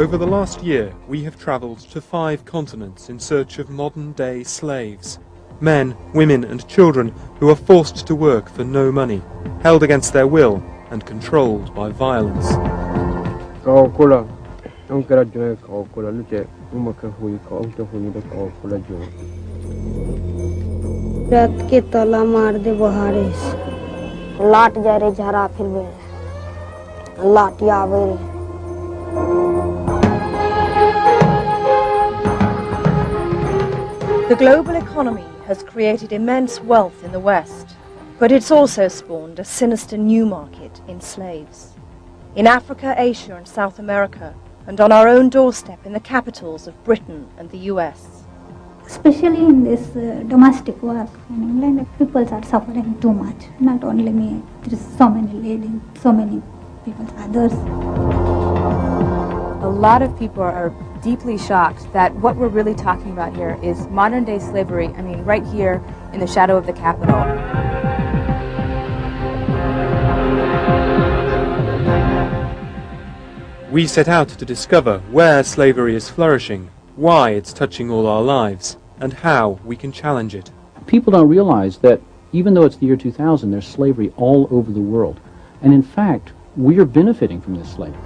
Over the last year, we have travelled to 5 continents in search of modern-day slaves. Men, women and children who are forced to work for no money, held against their will and controlled by violence. The global economy has created immense wealth in the West, but it's also spawned a sinister new market in slaves. In Africa, Asia and South America, and on our own doorstep in the capitals of Britain and the US. Especially in this domestic work in England, people are suffering too much. Not only me, there is so many ladies, so many people, others. A lot of people are deeply shocked that what we're really talking about here is modern-day slavery, I mean, right here in the shadow of the Capitol. We set out to discover where slavery is flourishing, why it's touching all our lives, and how we can challenge it. People don't realize that even though it's the year 2000, there's slavery all over the world. And in fact, we are benefiting from this slavery.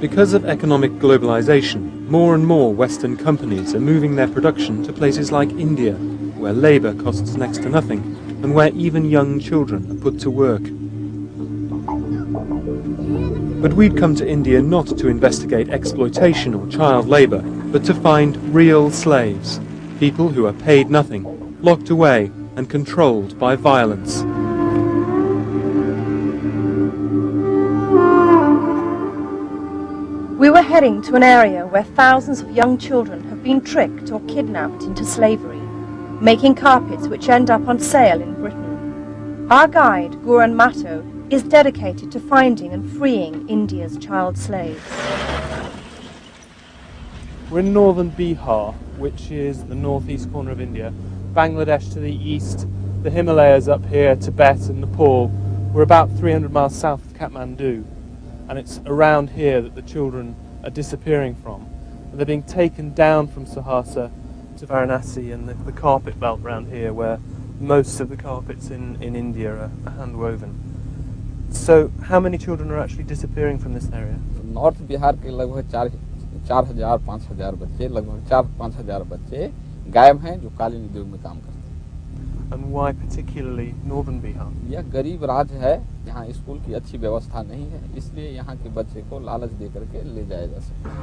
Because of economic globalization, more and more Western companies are moving their production to places like India, where labour costs next to nothing, and where even young children are put to work. But we'd come to India not to investigate exploitation or child labour, but to find real slaves, people who are paid nothing, locked away and controlled by violence. We were heading to an area where thousands of young children have been tricked or kidnapped into slavery, making carpets which end up on sale in Britain. Our guide, Guran Matto, is dedicated to finding and freeing India's child slaves. We're in northern Bihar, which is the northeast corner of India, Bangladesh to the east, the Himalayas up here, Tibet and Nepal. We're about 300 miles south of Kathmandu. And it's around here that the children are disappearing from. And they're being taken down from Sahasa to Varanasi and the carpet belt around here, where most of the carpets in India are hand-woven. So how many children are actually disappearing from this area? North Bihar के लगभग 4,000-5,000 बच्चे, लगभग 4,000-5,000 बच्चे गायब हैं जो कालीन उद्योग में काम करते हैं. And why particularly northern Bihar? यह गरीब राज्य है, यहाँ स्कूल की अच्छी व्यवस्था नहीं है, इसलिए यहाँ के बच्चे को लालच दे करके ले जाया जा सकता है.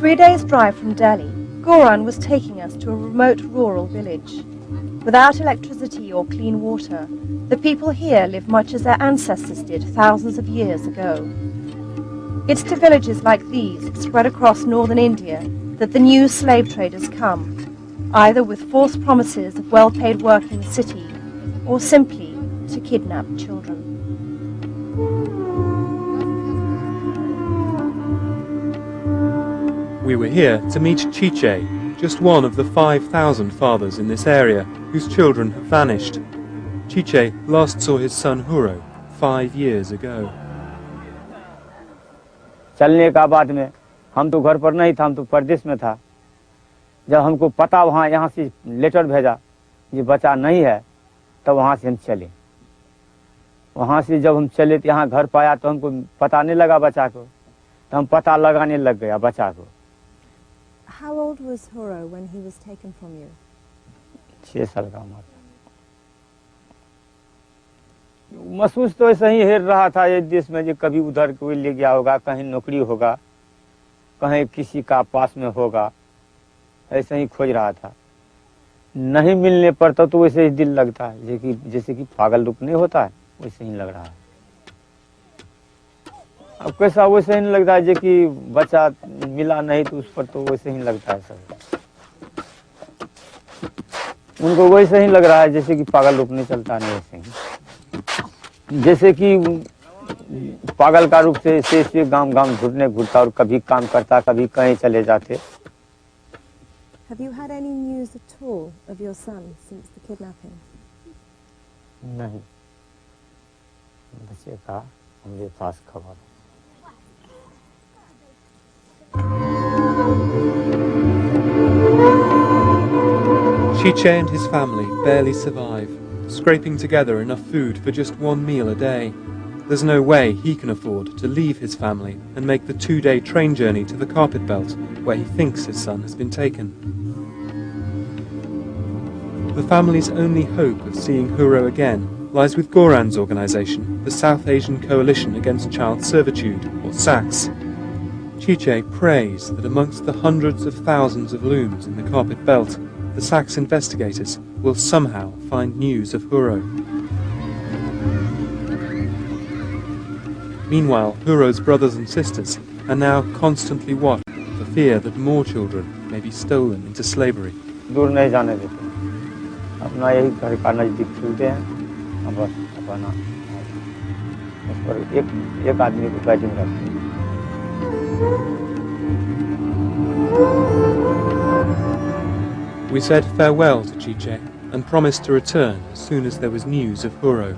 3 days' drive from Delhi, Guran was taking us to a remote rural village. Without electricity or clean water, the people here live much as their ancestors did thousands of years ago. It's to villages like these, spread across northern India, that the new slave traders come, either with false promises of well-paid work in the city, or simply to kidnap children. We were here to meet Chiche, just one of the 5,000 fathers in this area whose children have vanished. Chiche last saw his son Huro 5 years ago. चलने का बाद में हम तो घर पर नहीं था, हम तो परदेश में था. जब हमको पता वहाँ यहाँ से लेटर भेजा ये बच्चा नहीं है, तब वहाँ से हम चले. वहाँ से जब हम चले तो यहाँ घर पाया तो हमको पता नहीं लगा बच्चा को. तो हम पता लगाने लग गया बच्चा को। How old was Huro when he was taken from you? 6 साल का उम्र था। महसूस तो ऐसा ही हेर रहा था ये देश में, जो कभी उधर कोई ले गया होगा, कहीं नौकरी होगा, कहीं किसी का पास में होगा, ऐसे ही खोज रहा था। नहीं मिलने पर तो वैसे ही दिल लगता है, जैसे कि पागल रुक नहीं होता है, वैसे ही लग रहा है। अब कैसा वैसे ही नहीं लगता है, जो कि बच्चा मिला नहीं तो उस पर तो वैसे ही लगता है सब। उनको वैसे ही लग रहा है जैसे कि पागल रूप नहीं चलता नहीं, वैसे ही जैसे कि पागल का रूप से गांव गांव घूरता और कभी काम करता, कभी कहीं चले जाते। Have you had any news at all of your son since the kidnapping? नहीं, बच्चे का हमारे पास खबर। Chiche and his family barely survive, scraping together enough food for just one meal a day. There's no way he can afford to leave his family and make the 2-day train journey to the carpet belt where he thinks his son has been taken. The family's only hope of seeing Huro again lies with Goran's organisation, the South Asian Coalition Against Child Servitude, or SACS. Chiche prays that amongst the hundreds of thousands of looms in the carpet belt, the SACS investigators will somehow find news of Huro. Meanwhile, Huro's brothers and sisters are now constantly watched for fear that more children may be stolen into slavery. दूर नहीं जाने देते, अपना यही घर का नजदीक खेलते हैं, बस अपना उस पर एक आदमी को बैटिंग रखते हैं। We said farewell to Chiche and promised to return as soon as there was news of Huro.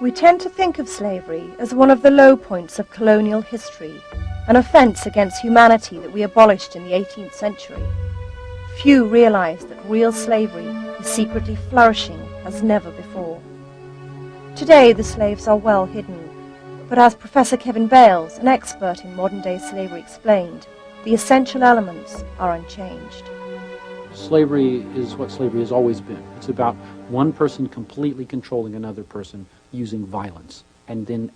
We tend to think of slavery as one of the low points of colonial history, an offence against humanity that we abolished in the 18th century. Few realise that real slavery is secretly flourishing as never before. Today the slaves are well hidden, but as Professor Kevin Bales, an expert in modern-day slavery, explained, the essential elements are unchanged. Slavery is what slavery has always been. It's about one person completely controlling another person using violence and then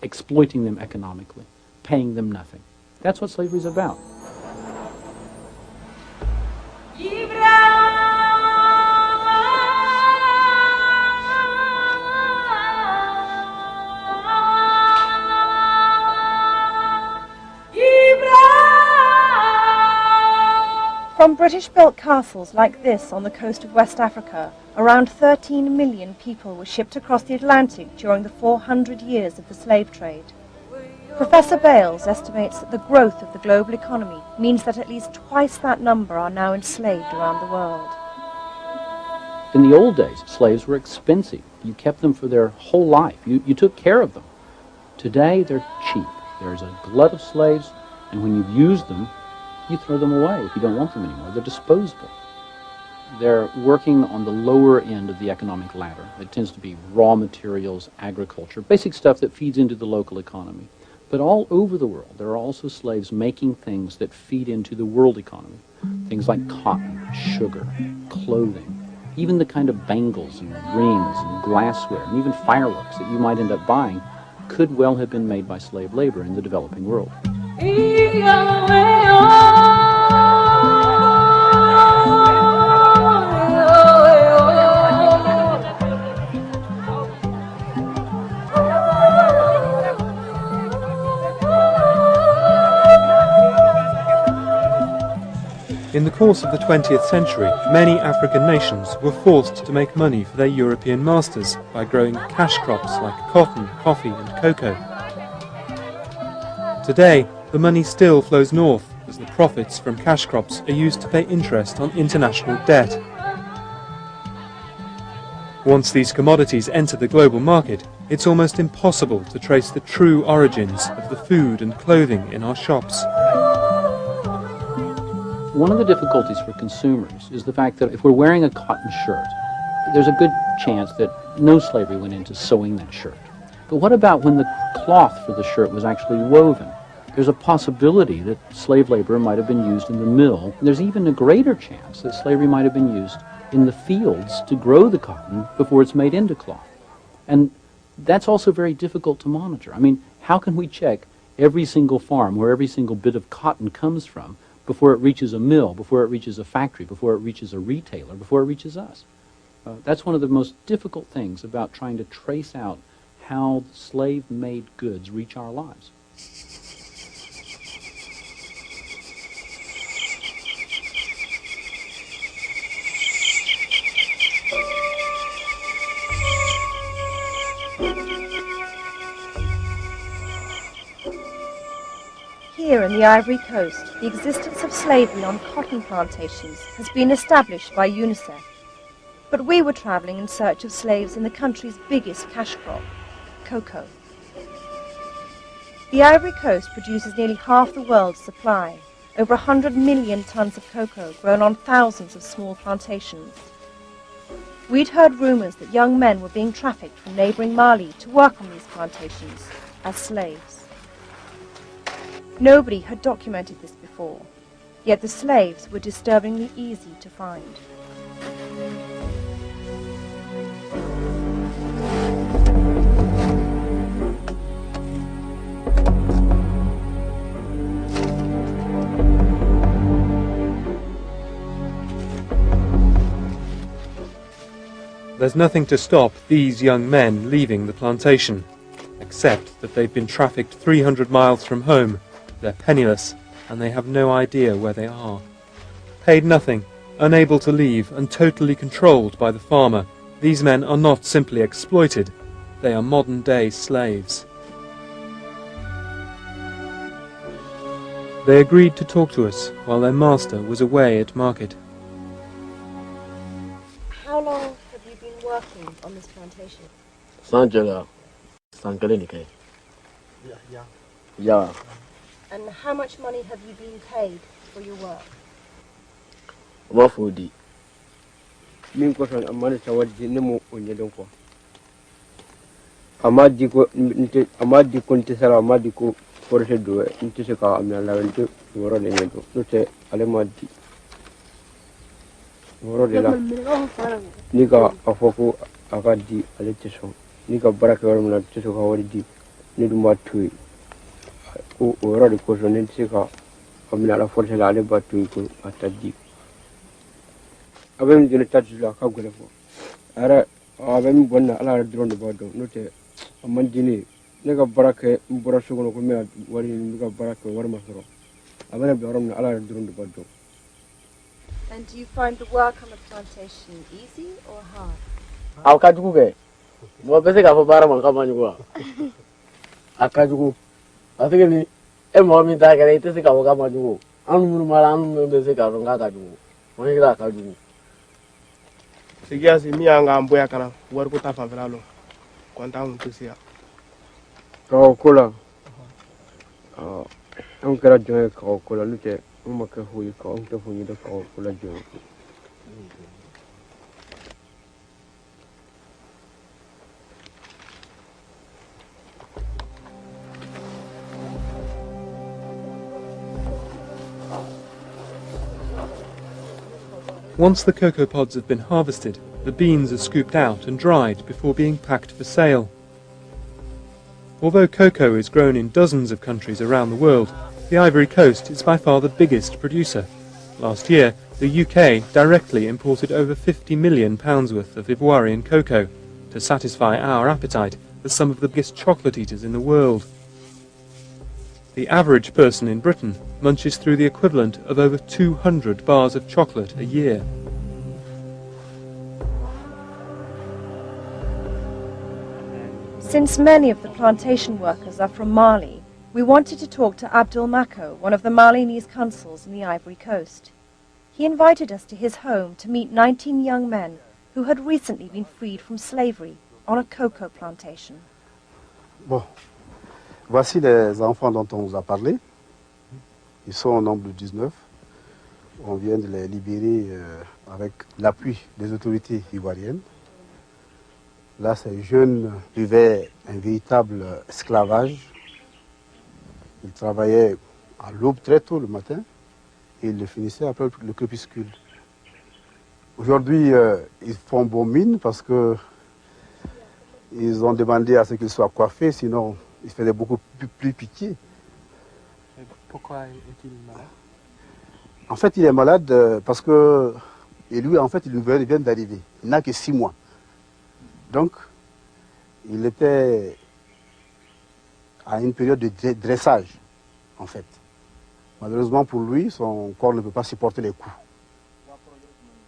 exploiting them economically, paying them nothing. That's what slavery is about. From British-built castles like this on the coast of West Africa, around 13 million people were shipped across the Atlantic during the 400 years of the slave trade. Professor Bales estimates that the growth of the global economy means that at least twice that number are now enslaved around the world. In the old days, slaves were expensive. You kept them for their whole life. You took care of them. Today, they're cheap. There's a glut of slaves, and when you've used them, you throw them away if you don't want them anymore. They're disposable. They're working on the lower end of the economic ladder. It tends to be raw materials, agriculture, basic stuff that feeds into the local economy. But all over the world, there are also slaves making things that feed into the world economy. Things like cotton, sugar, clothing, even the kind of bangles and rings and glassware and even fireworks that you might end up buying could well have been made by slave labor in the developing world. In the course of the 20th century, many African nations were forced to make money for their European masters by growing cash crops like cotton, coffee and cocoa. Today, the money still flows north as the profits from cash crops are used to pay interest on international debt. Once these commodities enter the global market, it's almost impossible to trace the true origins of the food and clothing in our shops. One of the difficulties for consumers is the fact that if we're wearing a cotton shirt there's a good chance that no slavery went into sewing that shirt. But what about when the cloth for the shirt was actually woven? There's a possibility that slave labor might have been used in the mill. And there's even a greater chance that slavery might have been used in the fields to grow the cotton before it's made into cloth. And that's also very difficult to monitor. I mean, how can we check every single farm where every single bit of cotton comes from before it reaches a mill, before it reaches a factory, before it reaches a retailer, before it reaches us? That's one of the most difficult things about trying to trace out how slave-made goods reach our lives. Here in the Ivory Coast, the existence of slavery on cotton plantations has been established by UNICEF. But we were travelling in search of slaves in the country's biggest cash crop, cocoa. The Ivory Coast produces nearly half the world's supply, over 100 million tons of cocoa grown on thousands of small plantations. We'd heard rumours that young men were being trafficked from neighbouring Mali to work on these plantations as slaves. Nobody had documented this before, yet the slaves were disturbingly easy to find. There's nothing to stop these young men leaving the plantation, except that they've been trafficked 300 miles from home. They're penniless, and they have no idea where they are. Paid nothing, unable to leave, and totally controlled by the farmer, these men are not simply exploited, they are modern-day slaves. They agreed to talk to us while their master was away at market. How long have you been working on this plantation? Yeah. And how much money have you been paid for your work? What for the? Min ko son amana tawadi nemo onye don ko. Amadi ko nte sala amadi ko forse do nte se ka amna la wente woro le ngedo nte ale madi. Woro de la. Ni ka afoko akadi ale teso. Ni ka baraka woro na teso ka wori di. Ni dum batui. Ko woro de ko son nte se ka amna la forse la ale batui ko atadi. Abem jene tatu la ka gole fo ara abem bonna ala drone bodo note amandini ne ga barake mbora sugono ko me wari ni ga barake war masoro abena be orom ala drone bodo. And do you find the work on the plantation easy or hard? Akajugu ke mo pese ka fo bara man ka manyu ko akajugu asike ni e mo mi ta gare ite se ka ka manyu anu mu mala anu me se ka ro nga akajugu mo ni ga akajugu Sigia si mi anga mboya kana war ko ta fanfela lo konta un tusia ko kola on kara joe ko kola lute on ma ka huyi ko on to huyi da ko kola joe. Once the cocoa pods have been harvested, the beans are scooped out and dried before being packed for sale. Although cocoa is grown in dozens of countries around the world, the Ivory Coast is by far the biggest producer. Last year, the UK directly imported over £50 million worth of Ivoirian cocoa to satisfy our appetite as some of the biggest chocolate eaters in the world. The average person in Britain munches through the equivalent of over 200 bars of chocolate a year. Since many of the plantation workers are from Mali, we wanted to talk to Abdul Mako, one of the Malinese consuls in the Ivory Coast. He invited us to his home to meet 19 young men who had recently been freed from slavery on a cocoa plantation. Bon. Voici les enfants dont on vous a parlé. Ils sont au nombre de 19. On vient de les libérer avec l'appui des autorités ivoiriennes. Là, ces jeunes vivaient un véritable esclavage. Ils travaillaient à l'aube très tôt le matin et ils le finissaient après le crépuscule. Aujourd'hui, ils font bon mine parce que ils ont demandé à ce qu'ils soient coiffés, sinon ils faisaient beaucoup plus pitié. Et pourquoi est-il malade? En fait, il est malade parce que, et lui, en fait, il vient d'arriver. Il n'a que 6 mois. Donc, il était à une période de dressage, en fait. Malheureusement pour lui, son corps ne peut pas supporter les coups.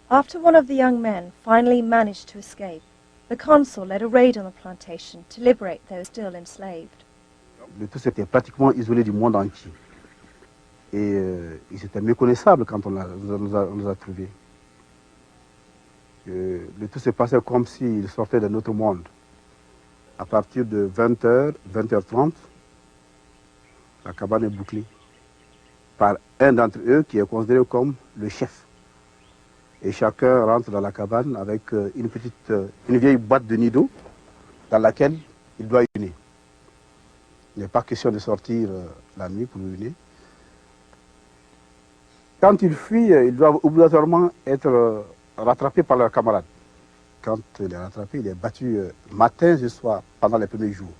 After one of the young men finally managed to escape, the consul led a raid on the plantation to liberate those still enslaved. Le tout s'était pratiquement isolé du monde entier. Et il était méconnaissable quand on nous a trouvés. Le tout s'est passé comme s'il sortait d'un autre monde. À partir de 20h, 20h30, la cabane est bouclée par un d'entre eux qui est considéré comme le chef. Et chacun rentre dans la cabane avec une vieille boîte de nido dans laquelle il doit uriner. Il n'est pas question de sortir la nuit pour uriner. Quand il fuit, il doit obligatoirement être rattrapé par leurs camarades. Quand il est rattrapé, il est battu matin et soir pendant les premiers jours.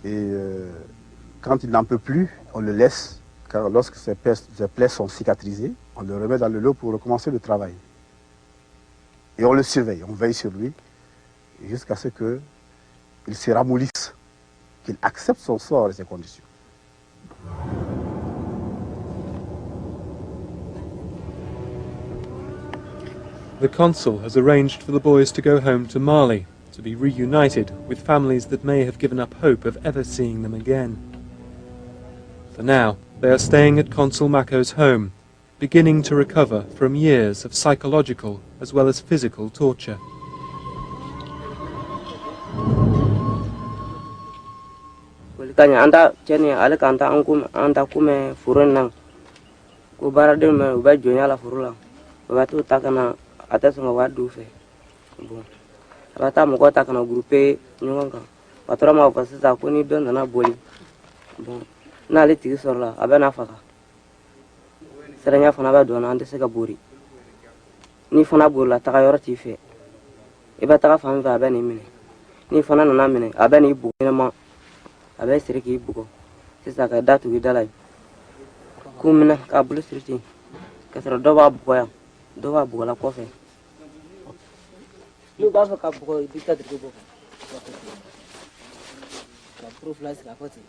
Et quand il n'en peut plus, on le laisse, car lorsque ses plaies sont cicatrisées, on le remet dans le lot pour recommencer le travail. Et on le surveille, on veille sur lui, jusqu'à ce qu'il se ramollisse, qu'il accepte son sort et ses conditions. The consul has arranged for the boys to go home to Mali, to be reunited with families that may have given up hope of ever seeing them again. For now, they are staying at Consul Mako's home, beginning to recover from years of psychological as well as physical torture. Tanya anda jeni ale kanta angkum anda kume furun nang ku barade me ba jonya la furula ba tu takana atasanga wadu fe bon rata mo ko takana groupe nyonga patora ma fasisa ko ni don na boli bon na le tigi sorla abena faka serenya fana ba do na ande se ka bori ni fana borla taka yoro ti fe e ba taka fam va abena mine ni fana na mine abena ibu ma abe siriki bugo sisa ka datu gidalai kumina ka bulu siriti ka sara doba bugo ya doba bugo la kofe lu ba fa ka bugo dita de bugo ka proof la sira foti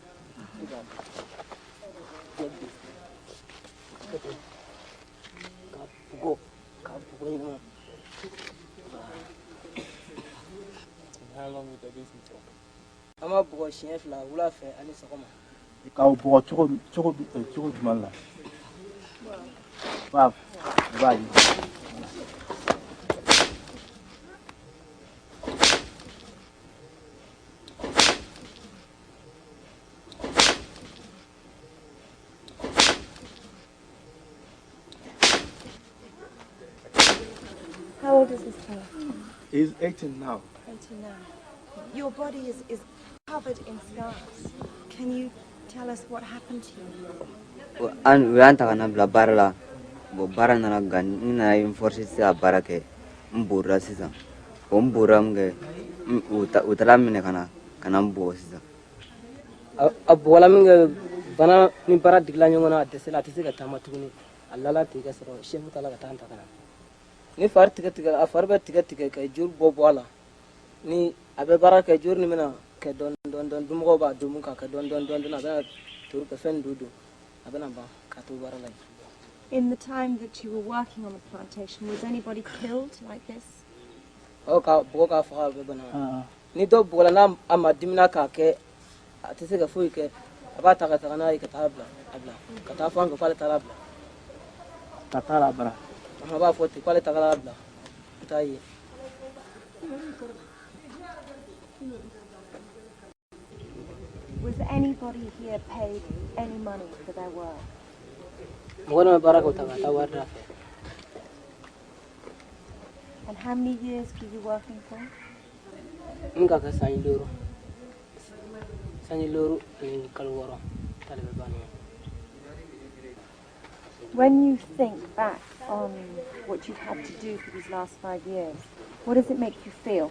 ka bugo ni. How long would they be for? Ama bugo chef la wula fe ani sakoma ka bugo choko dumala ba How old is this child? He's 18 now. 18 now. Your body is covered in scars. Can you tell us what happened to you? an wanta kana bla barla bo barana na gan ina enforce sa barake mbura sisa mbura mge utala mine kana mbo sisa abola mge bana ni bara digla nyongona desela tisika tamatuni allala tiga sero shefu tala katanta kana ni far tiga afarba tiga ka jur bo bola ni abe baraka jur ni mina ke don dumgo ba dumuka ka don na ba tur ka fen dudu abana ba ka tu barala. In the time that you were working on the plantation, was anybody killed like this? Oh, boga fa be bana ni do bola na amadimna ka ke atisika fu ke abata ka kana ka tabla abla ka ta fa ka fale talabla tatala bra ma ba foti kwale talabla tayi. Was anybody here paid any money for their work? Mwana baraka utagata warra. And how many years were you working for? Nga ka Saniloro and Kalwara, Talibano. When you think back on what you've had to do for these last 5 years, what does it make you feel?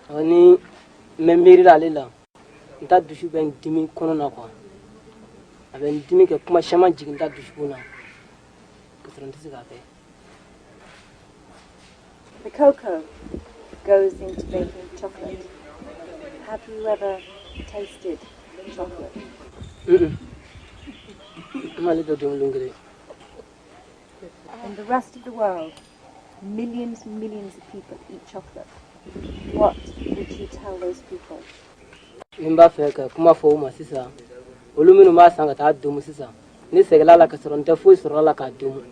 Only Memiri Lila, that Dushu Ben Dimi Kononaka. I've been Dimi Kuma Shaman Jig that Dushuna. The cocoa goes into baking chocolate. Have you ever tasted chocolate? In the rest of the world, millions and millions of people eat chocolate. What would you tell those people? Kuma Foma Sisa, Ulumino Sangata Dum Sisa, Nisegala Casaronta Fusrola Kadum,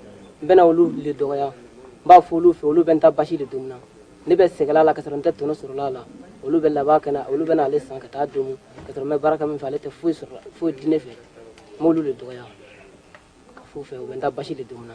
Benolu Lidoya, Bafulu, Ulubenta Bashi Dumna, Nibe Segala Casaronta Tunosurala, Ulubella Bacana, Ulubena Lisankata Dum, Catrome Barakam Falete Food Dinefe, Molu Lidoya, Kafufe, Wenda Bashi Dumna.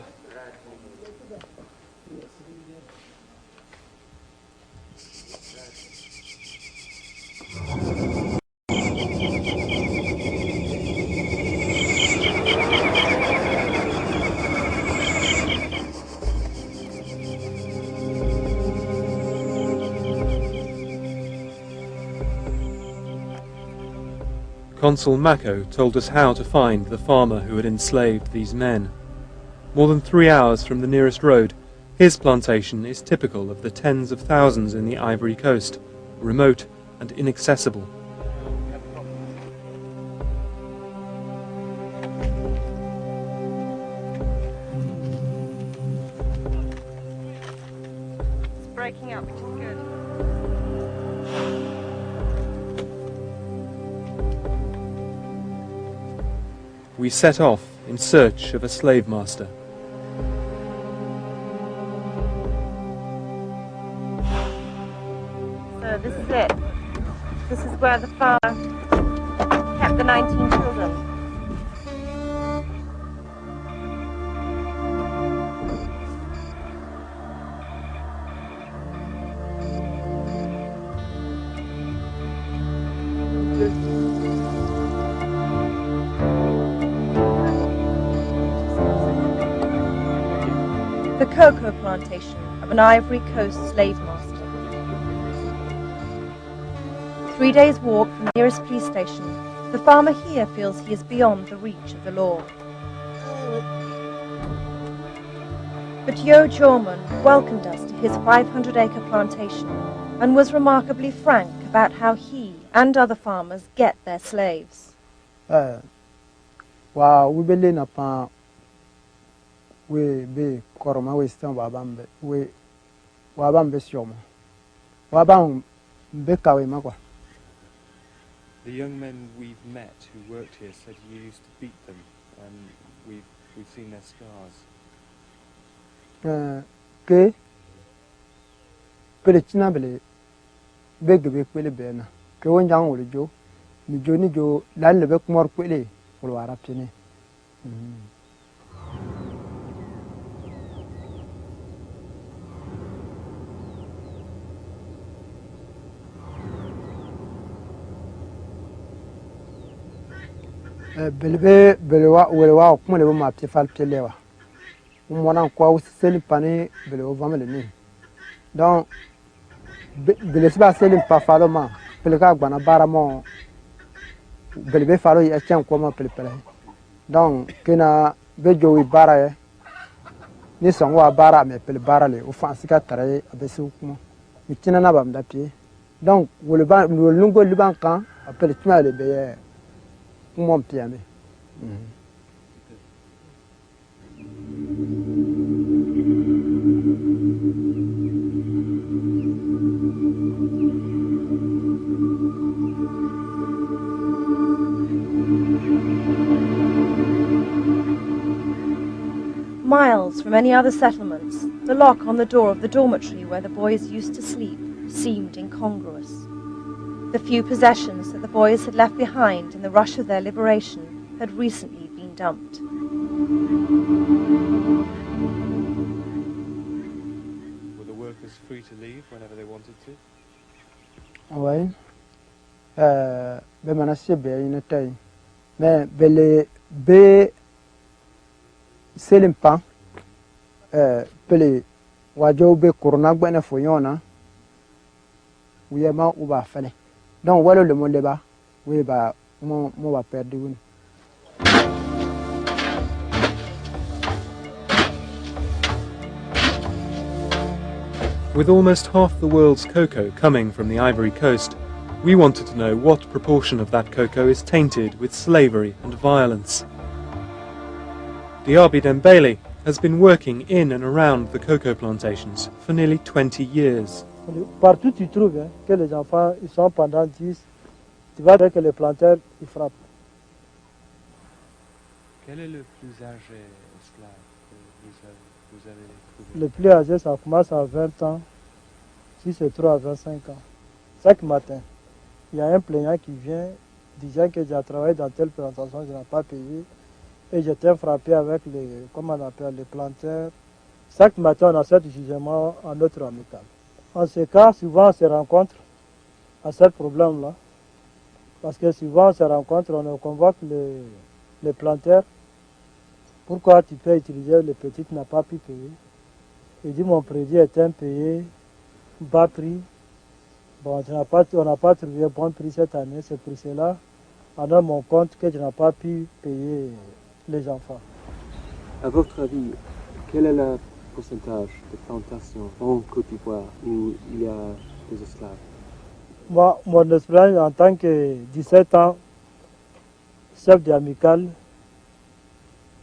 Consul Mako told us how to find the farmer who had enslaved these men. More than 3 hours from the nearest road, his plantation is typical of the tens of thousands in the Ivory Coast, remote and inaccessible. It's breaking up, which is good. We set off in search of a slave master. So this is it. This is where the farmer kept the 19 children. The cocoa plantation of an Ivory Coast slave master. 3 days' walk from the nearest police station, the farmer here feels he is beyond the reach of the law. But Yo Jorman welcomed us to his 500-acre plantation and was remarkably frank about how he and other farmers get their slaves. Wow, we believe upon we be koroma we stand wabambe we wabambe shoma wabam be kawe makwa. The young men we've met who worked here said you used to beat them, and we've seen their scars. Ke pele china bele bege be pele bena ke wonjang wole jo ni jo lan le be kumor pele wol wara pene. Belewa kuma le ma pefal pelewa mona kwa useli pani belewa vamele ni donc bele siba seli pa falo ma peleka gbana bara mo belebe falo ya chen ko ma pelepele donc kena bejo wi bara ye ni songwa bara me pele bara le o fansika tare abesu kuma mitina na bam da pie donc wole ba lungo liban kan apele tuma le be mon piame. Miles from any other settlements, the lock on the door of the dormitory where the boys used to sleep seemed incongruous. The few possessions that the boys had left behind in the rush of their liberation had recently been dumped. Were the workers free to leave whenever they wanted to? Oui. Be mana se be ina tay. Mais bele be selim pan pele wajo be corona gbene fo yona. Oui ma ou ba fele. Donc voilà le monde débat. Oui ba mo va perdre une. With almost half the world's cocoa coming from the Ivory Coast, we wanted to know what proportion of that cocoa is tainted with slavery and violence. Diaby Dembele has been working in and around the cocoa plantations for nearly 20 years. Partout tu trouves que les enfants ils sont pendant 10, tu vas voir que les planteurs ils frappent. Quel est le plus âgé esclave que vous avez trouvé? Le plus âgé ça commence à 20 ans, si c'est trop à 25 ans. Chaque matin, il y a un plaignant qui vient disant que j'ai travaillé dans telle plantation, je n'ai pas payé. Et j'étais frappé avec les, comment on appelle, les planteurs. Chaque matin, on a ce jugement en notre amical. En ce cas, souvent, on se rencontre à ce problème-là. Parce que souvent, on se rencontre, on convoque les planteurs. Pourquoi tu peux utiliser les petits, tu n'as pas pu payer? Il dit, mon crédit est impayé, bas prix. Bon, on n'a pas trouvé bon prix cette année, c'est pour cela, on a mon compte que je n'ai pas pu payer les enfants. À votre avis, quel est le pourcentage de plantations en Côte d'Ivoire où il y a des esclaves? Moi, mon expérience en tant que 17 ans, chef d'amical,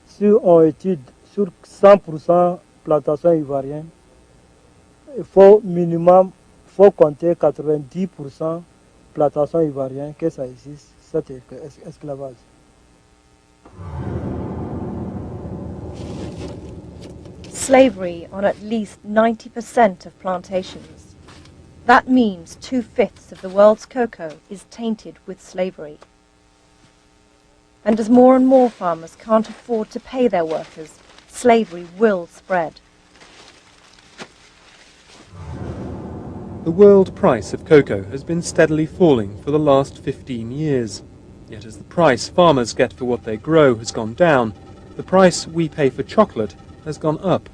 si on étude sur 100% plantation ivoirienne, il faut minimum, faut compter 90% plantation ivoirienne que ça existe, cet esclavage. Slavery on at least 90% of plantations. That means 2/5 of the world's cocoa is tainted with slavery. And as more and more farmers can't afford to pay their workers, slavery will spread. The world price of cocoa has been steadily falling for the last 15 years. Yet as the price farmers get for what they grow has gone down, the price we pay for chocolate has gone up.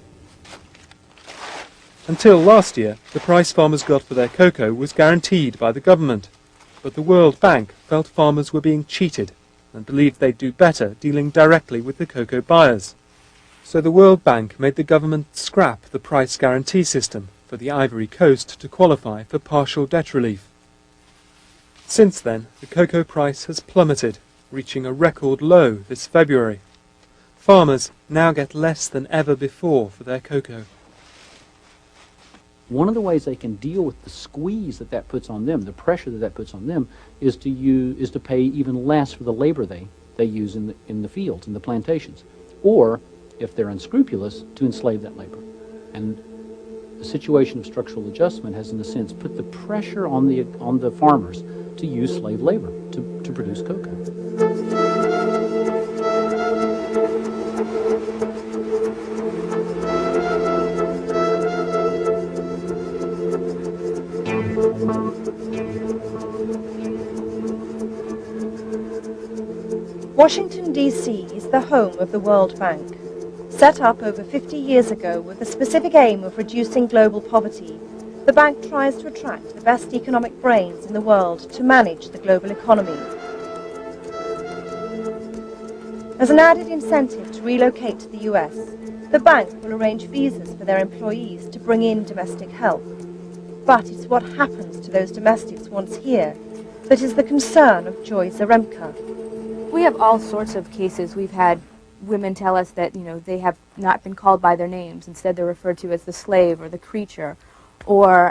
Until last year, the price farmers got for their cocoa was guaranteed by the government. But the World Bank felt farmers were being cheated and believed they'd do better dealing directly with the cocoa buyers. So the World Bank made the government scrap the price guarantee system for the Ivory Coast to qualify for partial debt relief. Since then, the cocoa price has plummeted, reaching a record low this February. Farmers now get less than ever before for their cocoa. One of the ways they can deal with the squeeze that puts on them, the pressure that puts on them, is to pay even less for the labor they use in the fields, in the plantations. Or, if they're unscrupulous, to enslave that labor. And the situation of structural adjustment has, in a sense, put the pressure on the farmers to use slave labor to produce cocoa. Washington, D.C. is the home of the World Bank. Set up over 50 years ago with the specific aim of reducing global poverty, the bank tries to attract the best economic brains in the world to manage the global economy. As an added incentive to relocate to the US, the bank will arrange visas for their employees to bring in domestic help. But it's what happens to those domestics once here that is the concern of Joy Zaremka. We have all sorts of cases. We've had women tell us that, they have not been called by their names. Instead, they're referred to as the slave or the creature. Or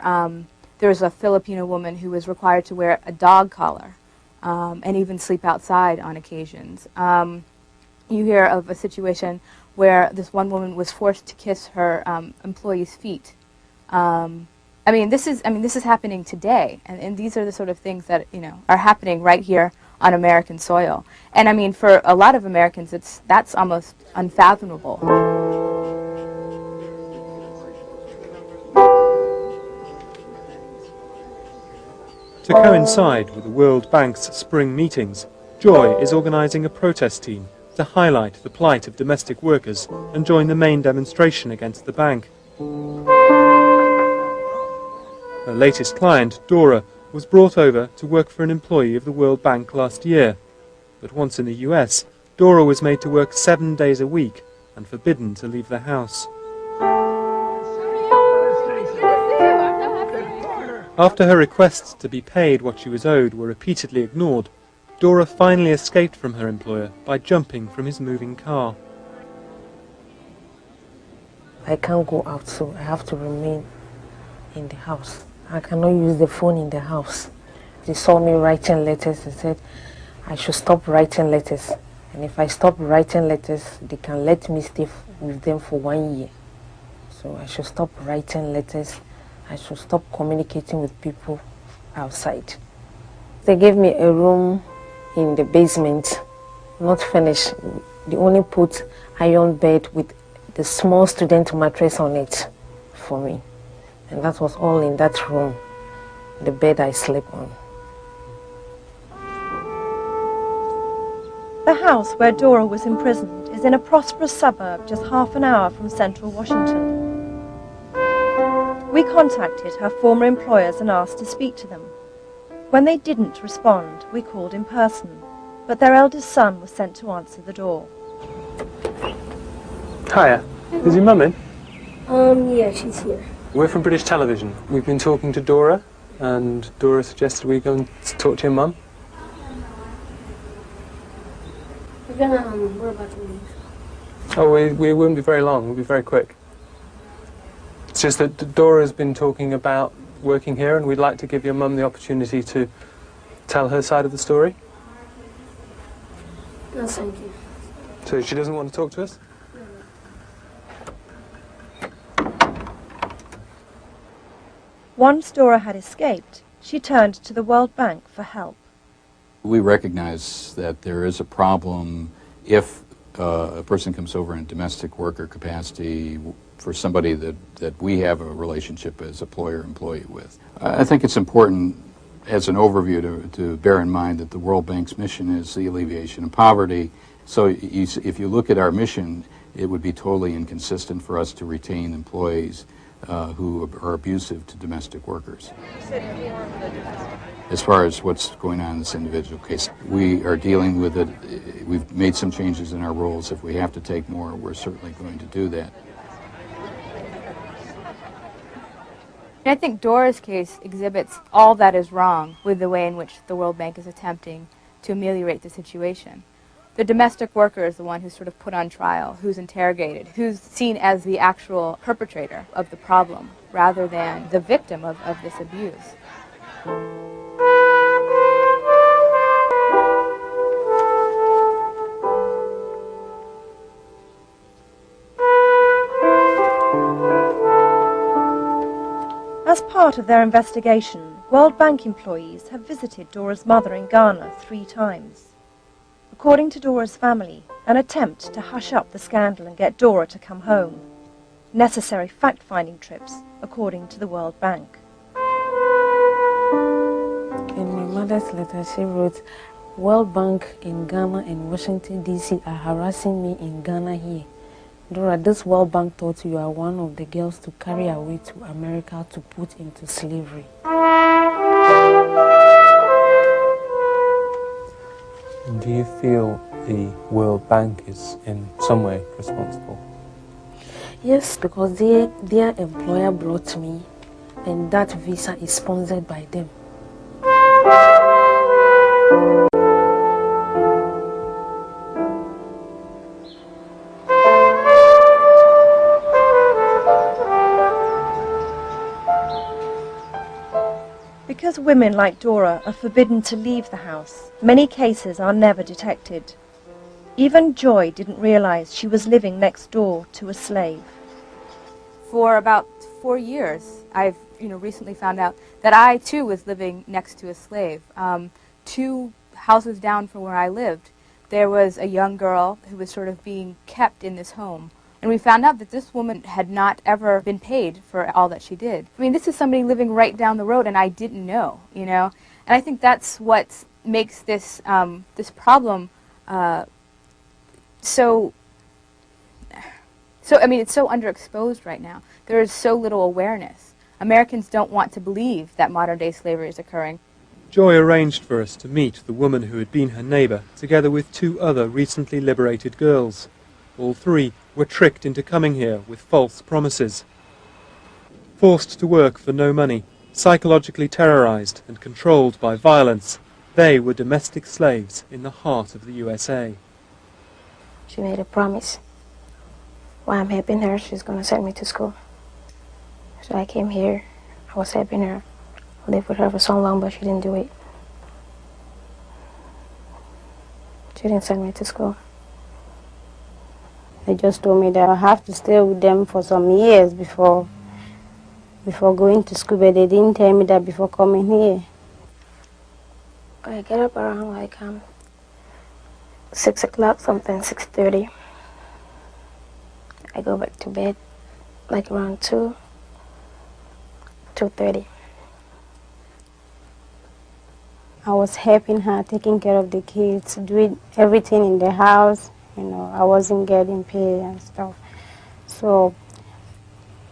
there's a Filipino woman who was required to wear a dog collar and even sleep outside on occasions. You hear of a situation where this one woman was forced to kiss her employee's feet. This is happening today, and these are the sort of things that are happening right here on American soil. And for a lot of Americans, that's almost unfathomable. To coincide with the World Bank's spring meetings, Joy is organising a protest team to highlight the plight of domestic workers and join the main demonstration against the bank. Her latest client, Dora, was brought over to work for an employee of the World Bank last year. But once in the US, Dora was made to work 7 days a week and forbidden to leave the house. After her requests to be paid what she was owed were repeatedly ignored, Dora finally escaped from her employer by jumping from his moving car. I can't go out, so I have to remain in the house. I cannot use the phone in the house. They saw me writing letters and said I should stop writing letters. And if I stop writing letters, they can let me stay with them for 1 year. So I should stop writing letters. I should stop communicating with people outside. They gave me a room in the basement, not finished. They only put iron bed with the small student mattress on it for me. And that was all in that room, the bed I slept on. The house where Dora was imprisoned is in a prosperous suburb just half an hour from central Washington. We contacted her former employers and asked to speak to them. When they didn't respond, we called in person, but their eldest son was sent to answer the door. Hiya, is your mum in? Yeah, she's here. We're from British Television. We've been talking to Dora, and Dora suggested we go and talk to your mum. We're about to leave. Oh, we won't be very long. We'll be very quick. It's just that Dora's been talking about working here, and we'd like to give your mum the opportunity to tell her side of the story. No, thank you. So she doesn't want to talk to us? Once Dora had escaped, she turned to the World Bank for help. We recognize that there is a problem if a person comes over in domestic worker capacity for somebody that we have a relationship as employer-employee with. I think it's important as an overview to bear in mind that the World Bank's mission is the alleviation of poverty. So if you look at our mission, it would be totally inconsistent for us to retain employees who are abusive to domestic workers. As far as what's going on in this individual case, we are dealing with it. We've made some changes in our roles. If we have to take more, we're certainly going to do that. I think Dora's case exhibits all that is wrong with the way in which the World Bank is attempting to ameliorate the situation. The domestic worker is the one who's sort of put on trial, who's interrogated, who's seen as the actual perpetrator of the problem, rather than the victim of this abuse. As part of their investigation, World Bank employees have visited Dora's mother in Ghana 3 times. According to Dora's family, an attempt to hush up the scandal and get Dora to come home. Necessary fact-finding trips, according to the World Bank. In my mother's letter, she wrote, World Bank in Ghana and Washington, D.C. are harassing me in Ghana here. Dora, this World Bank thought you are one of the girls to carry away to America to put into slavery. Do you feel the World Bank is in some way responsible? Yes, because their employer brought me, and that visa is sponsored by them. Because women like Dora are forbidden to leave the house, many cases are never detected. Even Joy didn't realize she was living next door to a slave. For about 4 years, I've recently found out that I too was living next to a slave. 2 houses down from where I lived, there was a young girl who was sort of being kept in this home. And we found out that this woman had not ever been paid for all that she did. I mean, this is somebody living right down the road, and I didn't know, And I think that's what makes this, this problem so, I mean, it's so underexposed right now. There is so little awareness. Americans don't want to believe that modern-day slavery is occurring. Joy arranged for us to meet the woman who had been her neighbour, together with 2 other recently liberated girls. All 3 were tricked into coming here with false promises. Forced to work for no money, psychologically terrorised and controlled by violence, they were domestic slaves in the heart of the USA. She made a promise. While I'm helping her, she's going to send me to school. So I came here. I was helping her. I lived with her for so long, but she didn't do it. She didn't send me to school. They just told me that I have to stay with them for some years before going to school, but they didn't tell me that before coming here. I get up around like 6 o'clock, something 6:30. I go back to bed like around 2:30. I was helping her, taking care of the kids, doing everything in the house. You know, I wasn't getting paid and stuff. So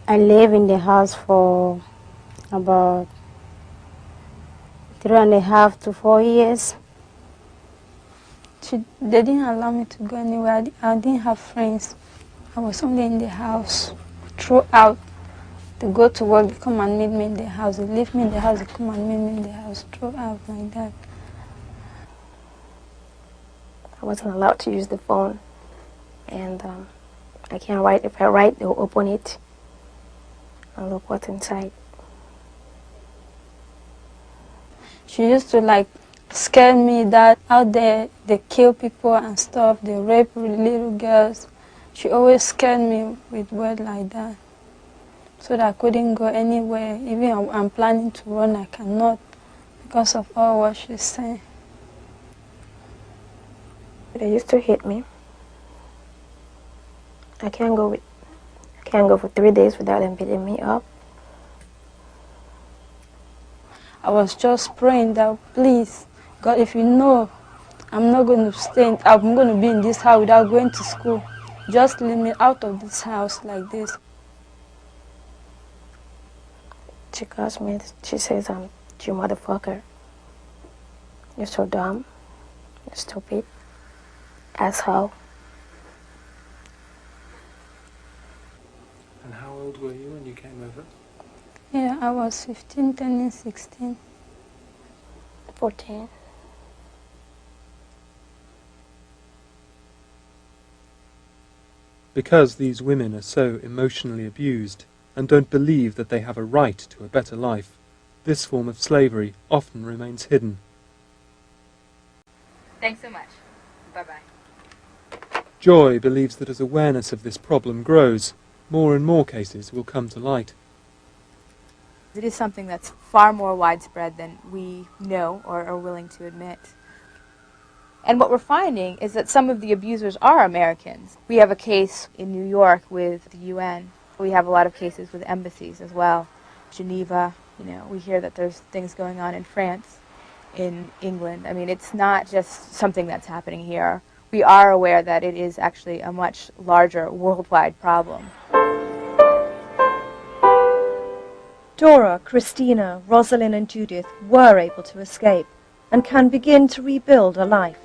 I lived in the house for about 3.5 to 4 years. They didn't allow me to go anywhere. I didn't have friends. I was only in the house throughout. They go to work, they come and meet me in the house. They leave me in the house, they come and meet me in the house throughout like that. I wasn't allowed to use the phone. And I can't write. If I write, they'll open it and look what's inside. She used to like scare me that out there they kill people and stuff, they rape little girls. She always scared me with words like that. So that I couldn't go anywhere. Even I'm planning to run, I cannot because of all what she's saying. They used to hit me. I can't go for 3 days without them beating me up. I was just praying that, please, God, if you know I'm not going to stay, I'm going to be in this house without going to school, just leave me out of this house like this. She calls me, she says, you motherfucker. You're so dumb. You're stupid. Asshole. And how old were you when you came over? Yeah, I was 15, turning 16. 14. Because these women are so emotionally abused and don't believe that they have a right to a better life, this form of slavery often remains hidden. Thanks so much. Bye-bye. Joy believes that as awareness of this problem grows, more and more cases will come to light. It is something that's far more widespread than we know or are willing to admit. And what we're finding is that some of the abusers are Americans. We have a case in New York with the UN. We have a lot of cases with embassies as well. Geneva, we hear that there's things going on in France, in England. I mean, it's not just something that's happening here. We are aware that it is actually a much larger worldwide problem. Dora, Christina, Rosalind and Judith were able to escape and can begin to rebuild a life.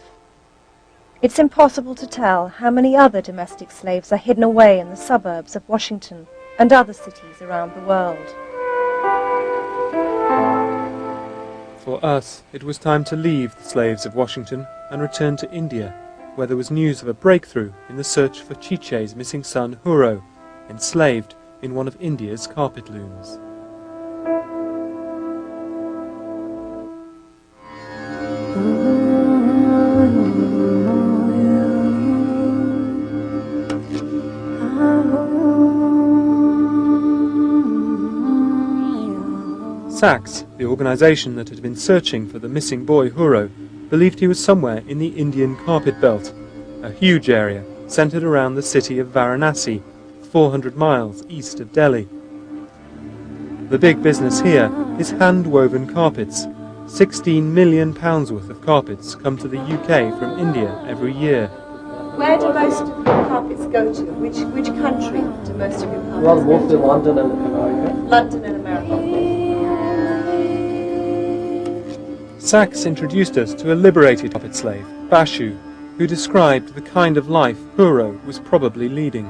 It's impossible to tell how many other domestic slaves are hidden away in the suburbs of Washington and other cities around the world. For us, it was time to leave the slaves of Washington and return to India, where there was news of a breakthrough in the search for Chiche's missing son Huro, enslaved in one of India's carpet looms. SACS, the organisation that had been searching for the missing boy Huro, believed he was somewhere in the Indian carpet belt, a huge area centred around the city of Varanasi, 400 miles east of Delhi. The big business here is hand-woven carpets, £16 million worth of carpets come to the UK from India every year. Where do most of your carpets go to? Which country do most of your carpets Well, go mostly to? London and America. London and America. Sachs introduced us to a liberated carpet slave, Bashu, who described the kind of life Huro was probably leading.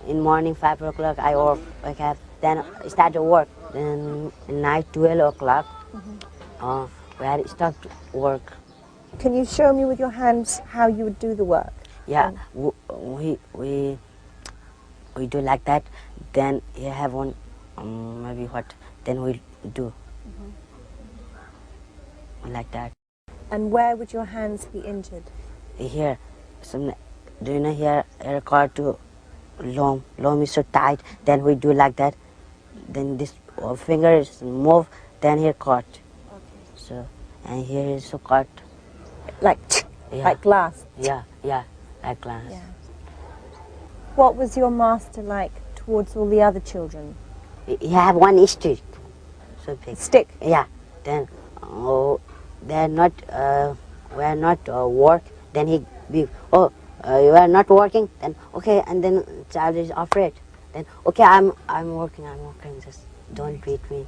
In morning 5 o'clock I wake up, then I start to work. Then at night 12 o'clock, we had to stop work. Can you show me with your hands how you would do the work? Yeah, we do like that. Then you have one, maybe what? Then we do like that. And where would your hands be injured? Here, do you know here cord to loam is so tight. Then we do like that. Then this finger is move. Then here cut. Okay. So and here is so cut. Like glass? Yeah, like glass. Yeah. What was your master like towards all the other children? He have one stick. So big. Stick? Yeah. Then they're not we're not work. Then he be you are not working. Then okay, and then child is afraid. Then okay, I'm working. Just don't beat me.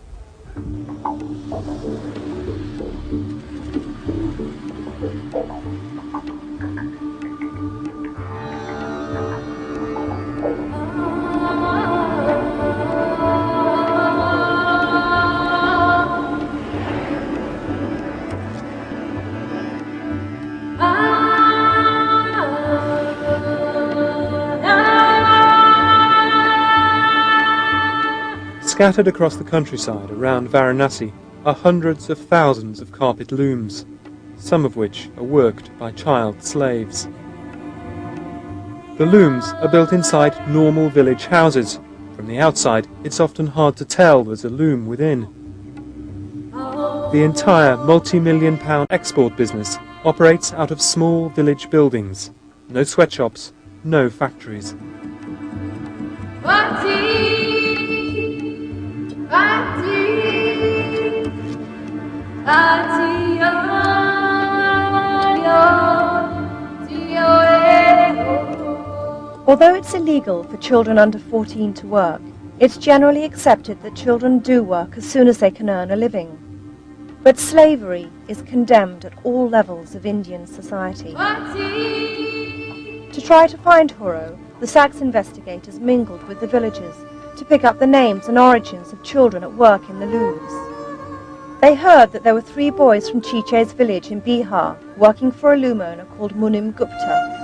Scattered across the countryside around Varanasi are hundreds of thousands of carpet looms, some of which are worked by child slaves. The looms are built inside normal village houses. From the outside, it's often hard to tell there's a loom within. The entire multi-million-pound export business operates out of small village buildings. No sweatshops, no factories. Although it's illegal for children under 14 to work, it's generally accepted that children do work as soon as they can earn a living. But slavery is condemned at all levels of Indian society. To try to find Huro, the Sachs investigators mingled with the villagers to pick up the names and origins of children at work in the looms. They heard that there were 3 boys from Chiche's village in Bihar working for a loom owner called Munim Gupta.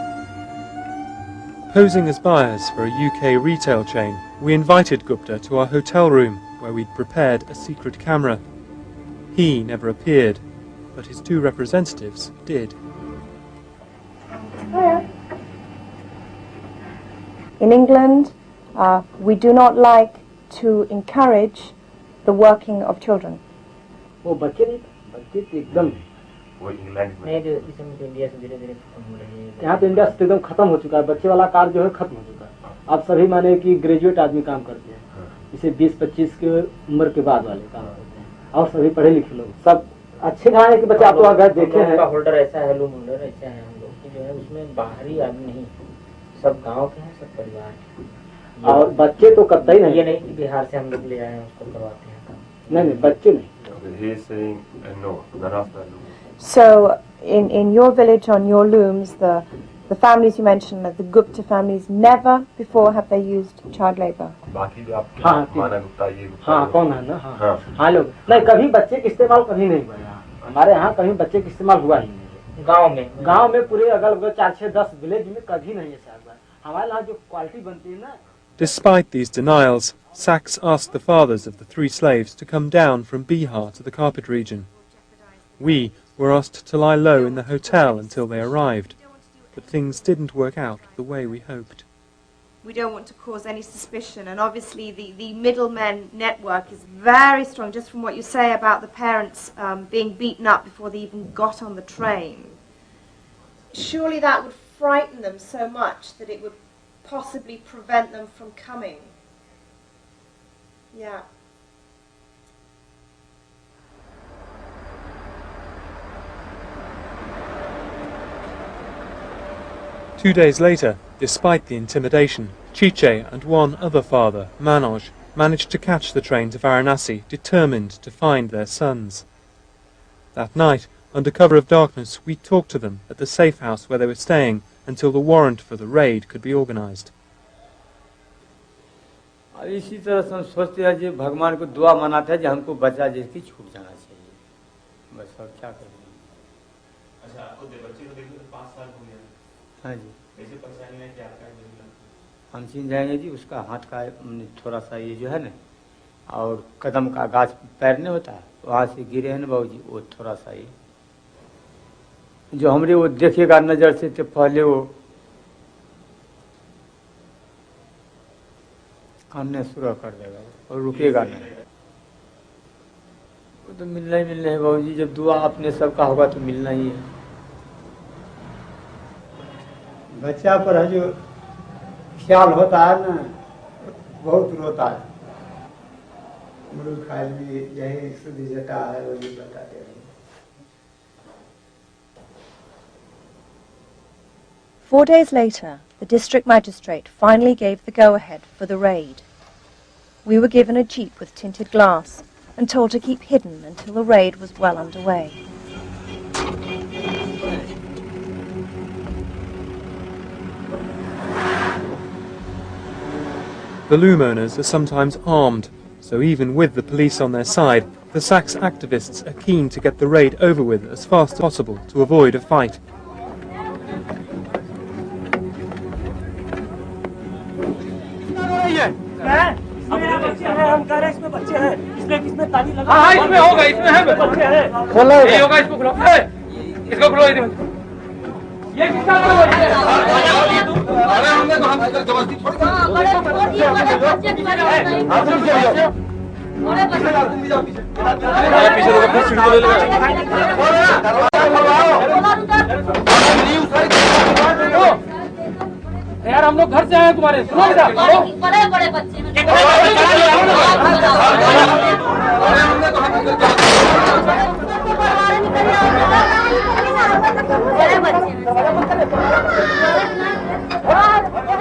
Posing as buyers for a UK retail chain, we invited Gupta to our hotel room where we'd prepared a secret camera. He never appeared, but his 2 representatives did. In England, we do not like to encourage the working of children. वो बच्चे तो एकदम यहाँ तो India से एकदम खत्म हो चुका है। बच्चे वाला कार्य जो है खत्म हो चुका है। अब सभी माने कि ग्रेजुएट आदमी काम करते हैं, इसे 20-25 के उम्र के बाद वाले काम करते हैं, और सभी पढ़े लिखे लोग सब अच्छे कहा कि बच्चे आप तो अगर देखे हैं होल्डर ऐसा है, लूम होल्डर ऐसा है हम लोग की जो है उसमें बाहरी आदमी नहीं, सब गांव के हैं, सब परिवार के। और बच्चे तो कतई नहीं, ये नहीं कि बिहार से हम लोग ले आए हैं उसको करवाते हैं। नहीं बच्चे नहीं। So, in your village, on your looms, the families you mentioned, the Gupta families, never before have they used child labor? हाँ कौन है ना हाँ लोग नहीं कभी बच्चे का इस्तेमाल कभी नहीं हुआ यहाँ हमारे यहाँ कभी बच्चे का इस्तेमाल हुआ ही नहीं गांव में पूरे अगल बगल 4-6-10 विलेज में कभी नहीं ऐसा हुआ हमारे यहाँ जो क्वालिटी बनती है ना. Despite these denials, Sachs asked the fathers of the 3 slaves to come down from Bihar to the carpet region. We were asked to lie low in the hotel until they arrived, but things didn't work out the way we hoped. We don't want to cause any suspicion, and obviously the middlemen network is very strong, just from what you say about the parents being beaten up before they even got on the train. Surely that would frighten them so much that it would possibly prevent them from coming. Yeah. 2 days later, despite the intimidation, Chiche and one other father, Manoj, managed to catch the train to Varanasi, determined to find their sons. That night, under cover of darkness, we talked to them at the safe house where they were staying until the warrant for the raid could be organised. इसी तरह से हम सोचते हैं कि भगवान को दुआ मनाते हैं कि हमको बचा जिसकी छूट जाना चाहिए, बस और क्या करें। अच्छा, आपको बच्चे को देखो तो 5 साल हो गया। हाँ जी, कैसे परेशानी है कि आपका हम छीन जाएंगे जी, उसका हाथ का थोड़ा सा ये जो है ना, और कदम का गाछ पैर नहीं होता है, वहाँ से गिरे हैं ना बाबू जी, वो थोड़ा सा ये जो हमरे वो देखेगा नजर से तो पहले वो कानने शुरू कर देगा और रुकेगा नहीं। वो तो मिलना ही है बाबू जी, जब दुआ अपने सबका होगा तो मिलना ही है। बच्चा पर जो ख्याल होता है ना, बहुत रोता है। मुर्ग खाल भी यही सुधी जटा है, वही बताते हैं। 4 days later, the district magistrate finally gave the go-ahead for the raid. We were given a jeep with tinted glass and told to keep hidden until the raid was well underway. The loom owners are sometimes armed, so even with the police on their side, the Sachs activists are keen to get the raid over with as fast as possible to avoid a fight. यार हम लोग घर से आए तुम्हारे, सुनो बेटा, बड़े बड़े बच्चे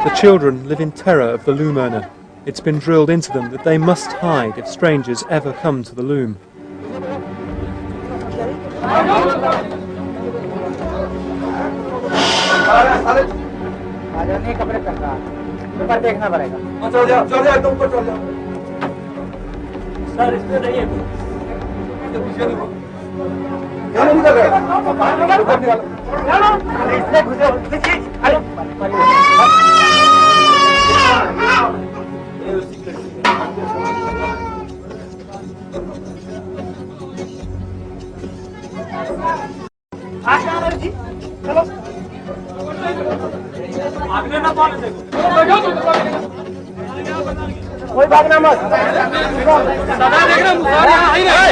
The children live in terror of the loom owner. It's been drilled into them that they must hide if strangers ever come to the loom. नहीं कपड़े पहन रहा, ऊपर देखना पड़ेगा। चल जाओ एकदम ऊपर चल जाओ। सर इसमें नहीं है पीछे देखो, यहाँ निकल रहा है, इसमें घुसे चलो भागने ना पाने देखो, कोई भागना मत, सदा देखना मुसारा आई रहे,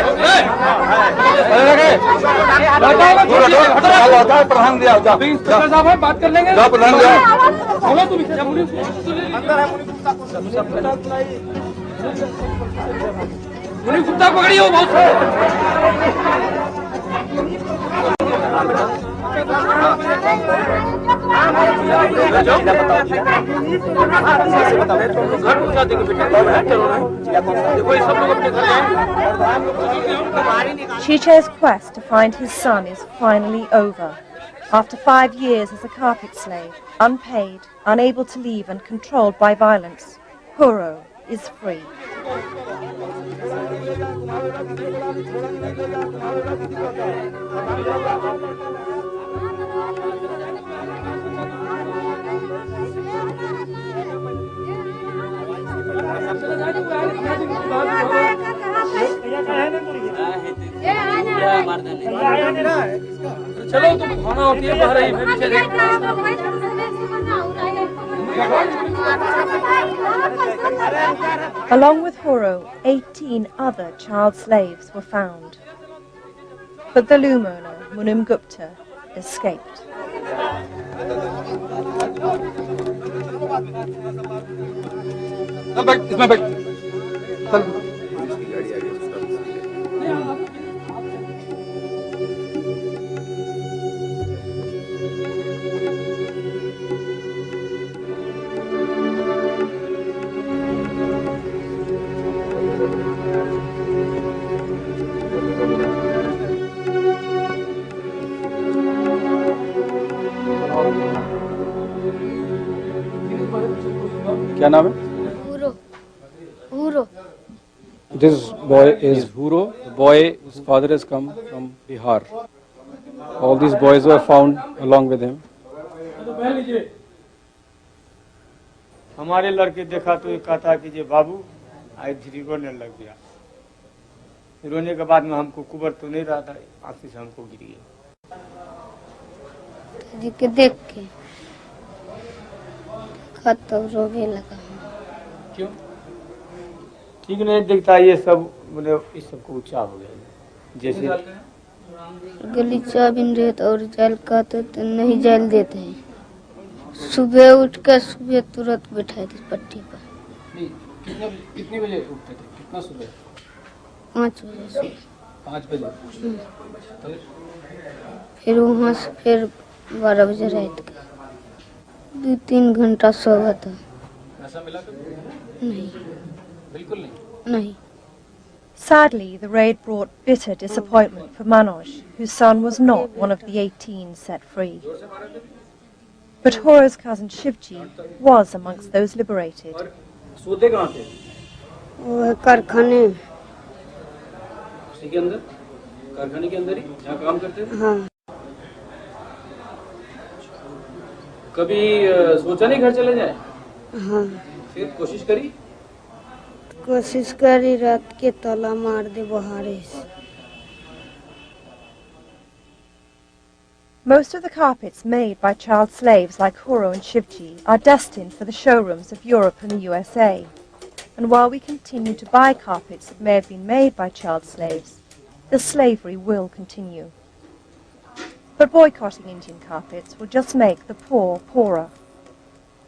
प्रधान दिया, इंस्पेक्टर साहब बात कर लेंगे, प्रधान दिया, बोलो तुम अंदर है, मुनि गुप्ता पकड़ी हो बहुत Chiche's quest to find his son is finally over. After 5 years as a carpet slave, unpaid, unable to leave and controlled by violence, Huro is free. चलो तुम खाना होती है बाहर ही, मैं पीछे Along with Huro, 18 other child slaves were found. But the loom owner, Munum Gupta, escaped. इसमें बैठ, चल। क्या नाम है? Huro. Huro. This boy is Huro. The boy's father has come from Bihar. All these boys were found along with him. हमारे लड़के देखा तो ये कहता कि जे बाबू आई धीरे रोने लग गया। रोने के बाद में हमको कुबर तो नहीं रहा था, आंखों से हमको गिर गया। जी के देख के खत्म रोने लगा। क्यों? ठीक नहीं दिखता ये सब, बोले इस सबको ऊंचा हो गया। जैसे गलीचा बिन रहे तो और जल कहते तो नहीं जल देते हैं। सुबह उठ कर सुबह तुरंत बैठा थे पट्टी पर। कितने बजे उठते थे? कितना सुबह? 5 बजे से। 5 बजे। फिर वहाँ से फिर 12 बजे रात के 2-3 घंटा सोया था। ऐसा मिला कभी? नहीं, बिल्कुल नहीं। नहीं। Sadly, the raid brought bitter disappointment for Manoj, whose son was not one of the 18 set free. But Horo's cousin Shivji was amongst those liberated. सोते कहाँ थे? वो कारखाने। उसी के अंदर? कारखाने के अंदर ही जहाँ काम करते थे? हाँ। कभी सोचा नहीं घर चले जाए? हाँ। फिर कोशिश करी? कोशिश करी, रात के ताला मार दे बहारे से। Most of the carpets made by child slaves like Horo and Shivji are destined for the showrooms of Europe and the USA. And while we continue to buy carpets that may have been made by child slaves, the slavery will continue. But boycotting Indian carpets will just make the poor poorer.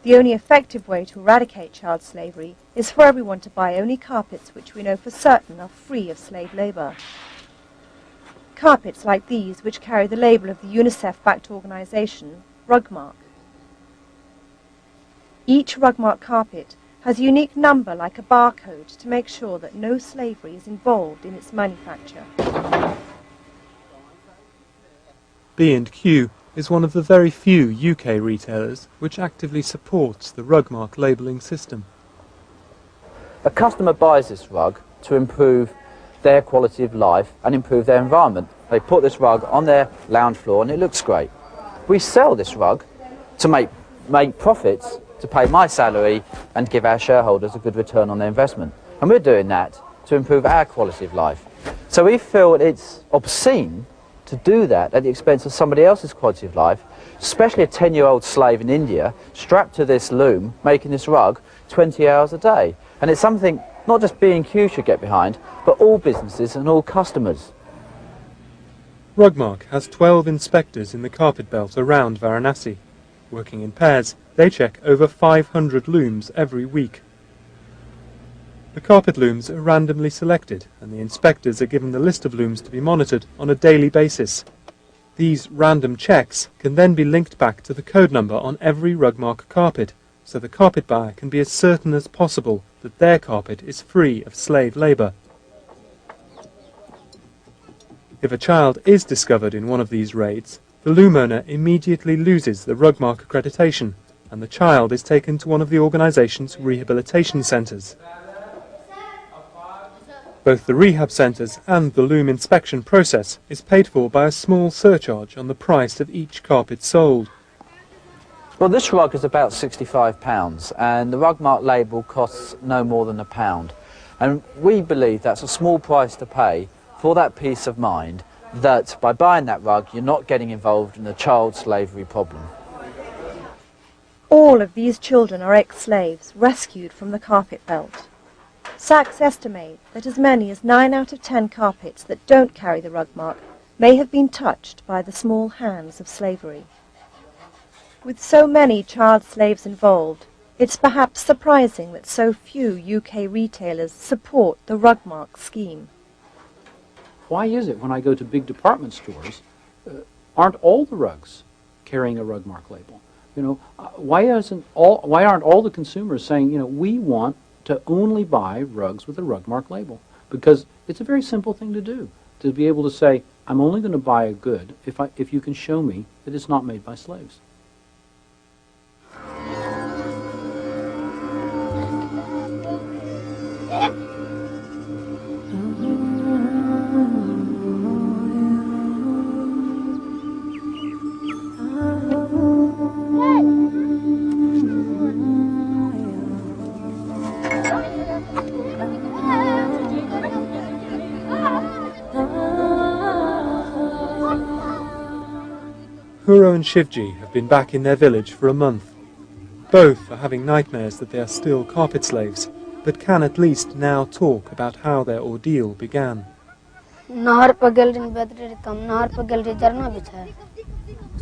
The only effective way to eradicate child slavery is for everyone to buy only carpets which we know for certain are free of slave labour. Carpets like these which carry the label of the UNICEF-backed organisation, Rugmark. Each Rugmark carpet has a unique number like a barcode to make sure that no slavery is involved in its manufacture. B&Q is one of the very few UK retailers which actively supports the Rugmark labelling system. A customer buys this rug to improve their quality of life and improve their environment. They put this rug on their lounge floor and it looks great. We sell this rug to make profits, to pay my salary and give our shareholders a good return on their investment. And we're doing that to improve our quality of life. So we feel it's obscene to do that at the expense of somebody else's quality of life, especially a 10-year-old slave in India strapped to this loom making this rug 20 hours a day. And it's something not just B&Q should get behind, but all businesses and all customers. Rugmark has 12 inspectors in the carpet belt around Varanasi. Working in pairs, they check over 500 looms every week. The carpet looms are randomly selected, and the inspectors are given the list of looms to be monitored on a daily basis. These random checks can then be linked back to the code number on every Rugmark carpet, so the carpet buyer can be as certain as possible that their carpet is free of slave labour. If a child is discovered in one of these raids, the loom owner immediately loses the Rugmark accreditation, and the child is taken to one of the organisation's rehabilitation centres. Both the rehab centres and the loom inspection process is paid for by a small surcharge on the price of each carpet sold. Well, this rug is about £65 and the Rugmark label costs no more than £1. And we believe that's a small price to pay for that peace of mind that by buying that rug you're not getting involved in the child slavery problem. All of these children are ex-slaves rescued from the carpet belt. Sachs estimate that as many as 9 out of 10 carpets that don't carry the Rugmark may have been touched by the small hands of slavery. With so many child slaves involved, it's perhaps surprising that so few UK retailers support the Rugmark scheme. Why is it when I go to big department stores, aren't all the rugs carrying a Rugmark label? You know, why aren't all the consumers saying, you know, we want to only buy rugs with a Rugmark label? Because it's a very simple thing to do, to be able to say, I'm only going to buy a good if you can show me that it's not made by slaves. Huro and Shivji have been back in their village for a month. Both are having nightmares that they are still carpet slaves, but can at least now talk about how their ordeal began. नहर पर गेल दिन बेदरे रे तम नहर पर गेल रे जरना बिछाए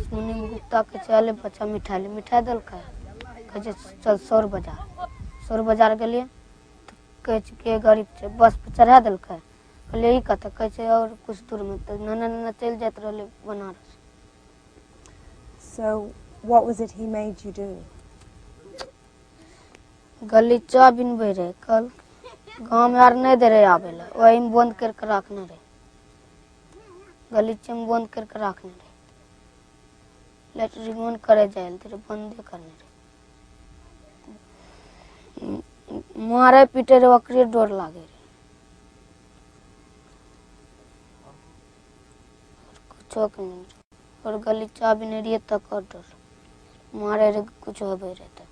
सुनी गुप्ता के चले बच्चा मिठाई दल का कहे चल सौर बाजार गेलिए तो कहे के गरीब छे बस पे चढ़ा दल का कहले ई कत कहे और कुछ दूर में तो नना चल जात रहले Banaras. So, what was it he made you do? गलीचा बिनबे रहे कल गांव में आर नहीं दे रहे आवेला वही में बंद करके रखने रहे गलीचे में बंद करके रखने रहे लेटरिन बंद करे जाए तेरे बंद करने रहे मारे पीटे रे ओकरे डर लागे रे कुछ नहीं और गलीचा बिने रही तक डर मारे रे कुछ होबे रहता.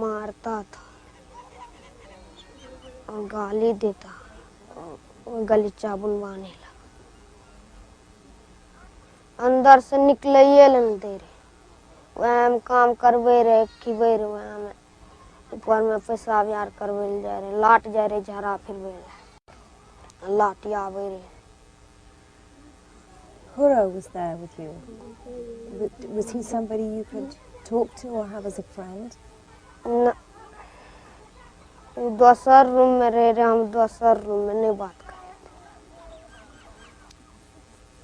मारता था और गाली देता और गलीचा बुनवाने लगा. अंदर से निकले ये नहीं दे रहे वह हम काम करवे रहे खिबे रहे वह में ऊपर में पैसा व्यार करवे जा रहे लाट जा रहे झरा फिरवे लाट आवे रहे. Huro was there with you. Was he somebody you could talk to or have as a friend? न दूसर रूम में रह रहे हम दूसर रूम में नहीं बात कर.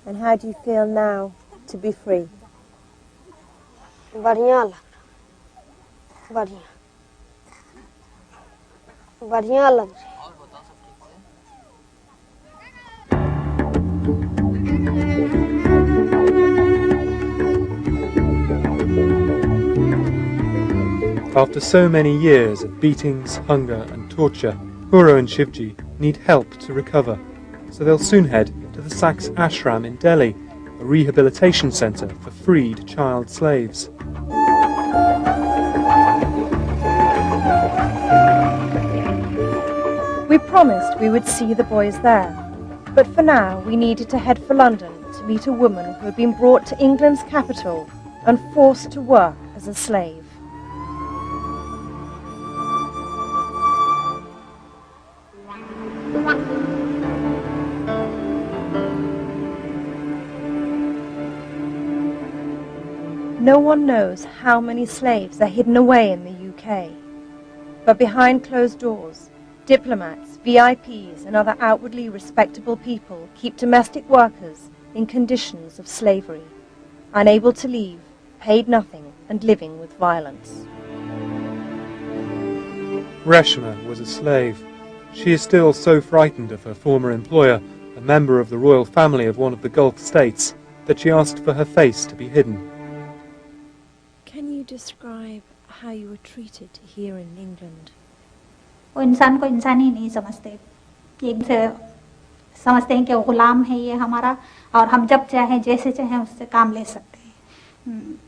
And how do you feel now to be free? बढ़िया लग रहा बढ़िया लग रहा. After so many years of beatings, hunger and torture, Huro and Shivji need help to recover. So they'll soon head to the Sachs Ashram in Delhi, a rehabilitation centre for freed child slaves. We promised we would see the boys there, but for now we needed to head for London to meet a woman who had been brought to England's capital and forced to work as a slave. No one knows how many slaves are hidden away in the UK. But behind closed doors, diplomats, VIPs and other outwardly respectable people keep domestic workers in conditions of slavery, unable to leave, paid nothing and living with violence. Reshma was a slave. She is still so frightened of her former employer, a member of the royal family of one of the Gulf states, that she asked for her face to be hidden. Can you describe how you were treated here in England? वो इंसान को इंसान ही नहीं समझते, एक से समझते हैं कि वो गुलाम है ये हमारा और हम जब चाहें जैसे चाहें उससे काम ले सकते हैं.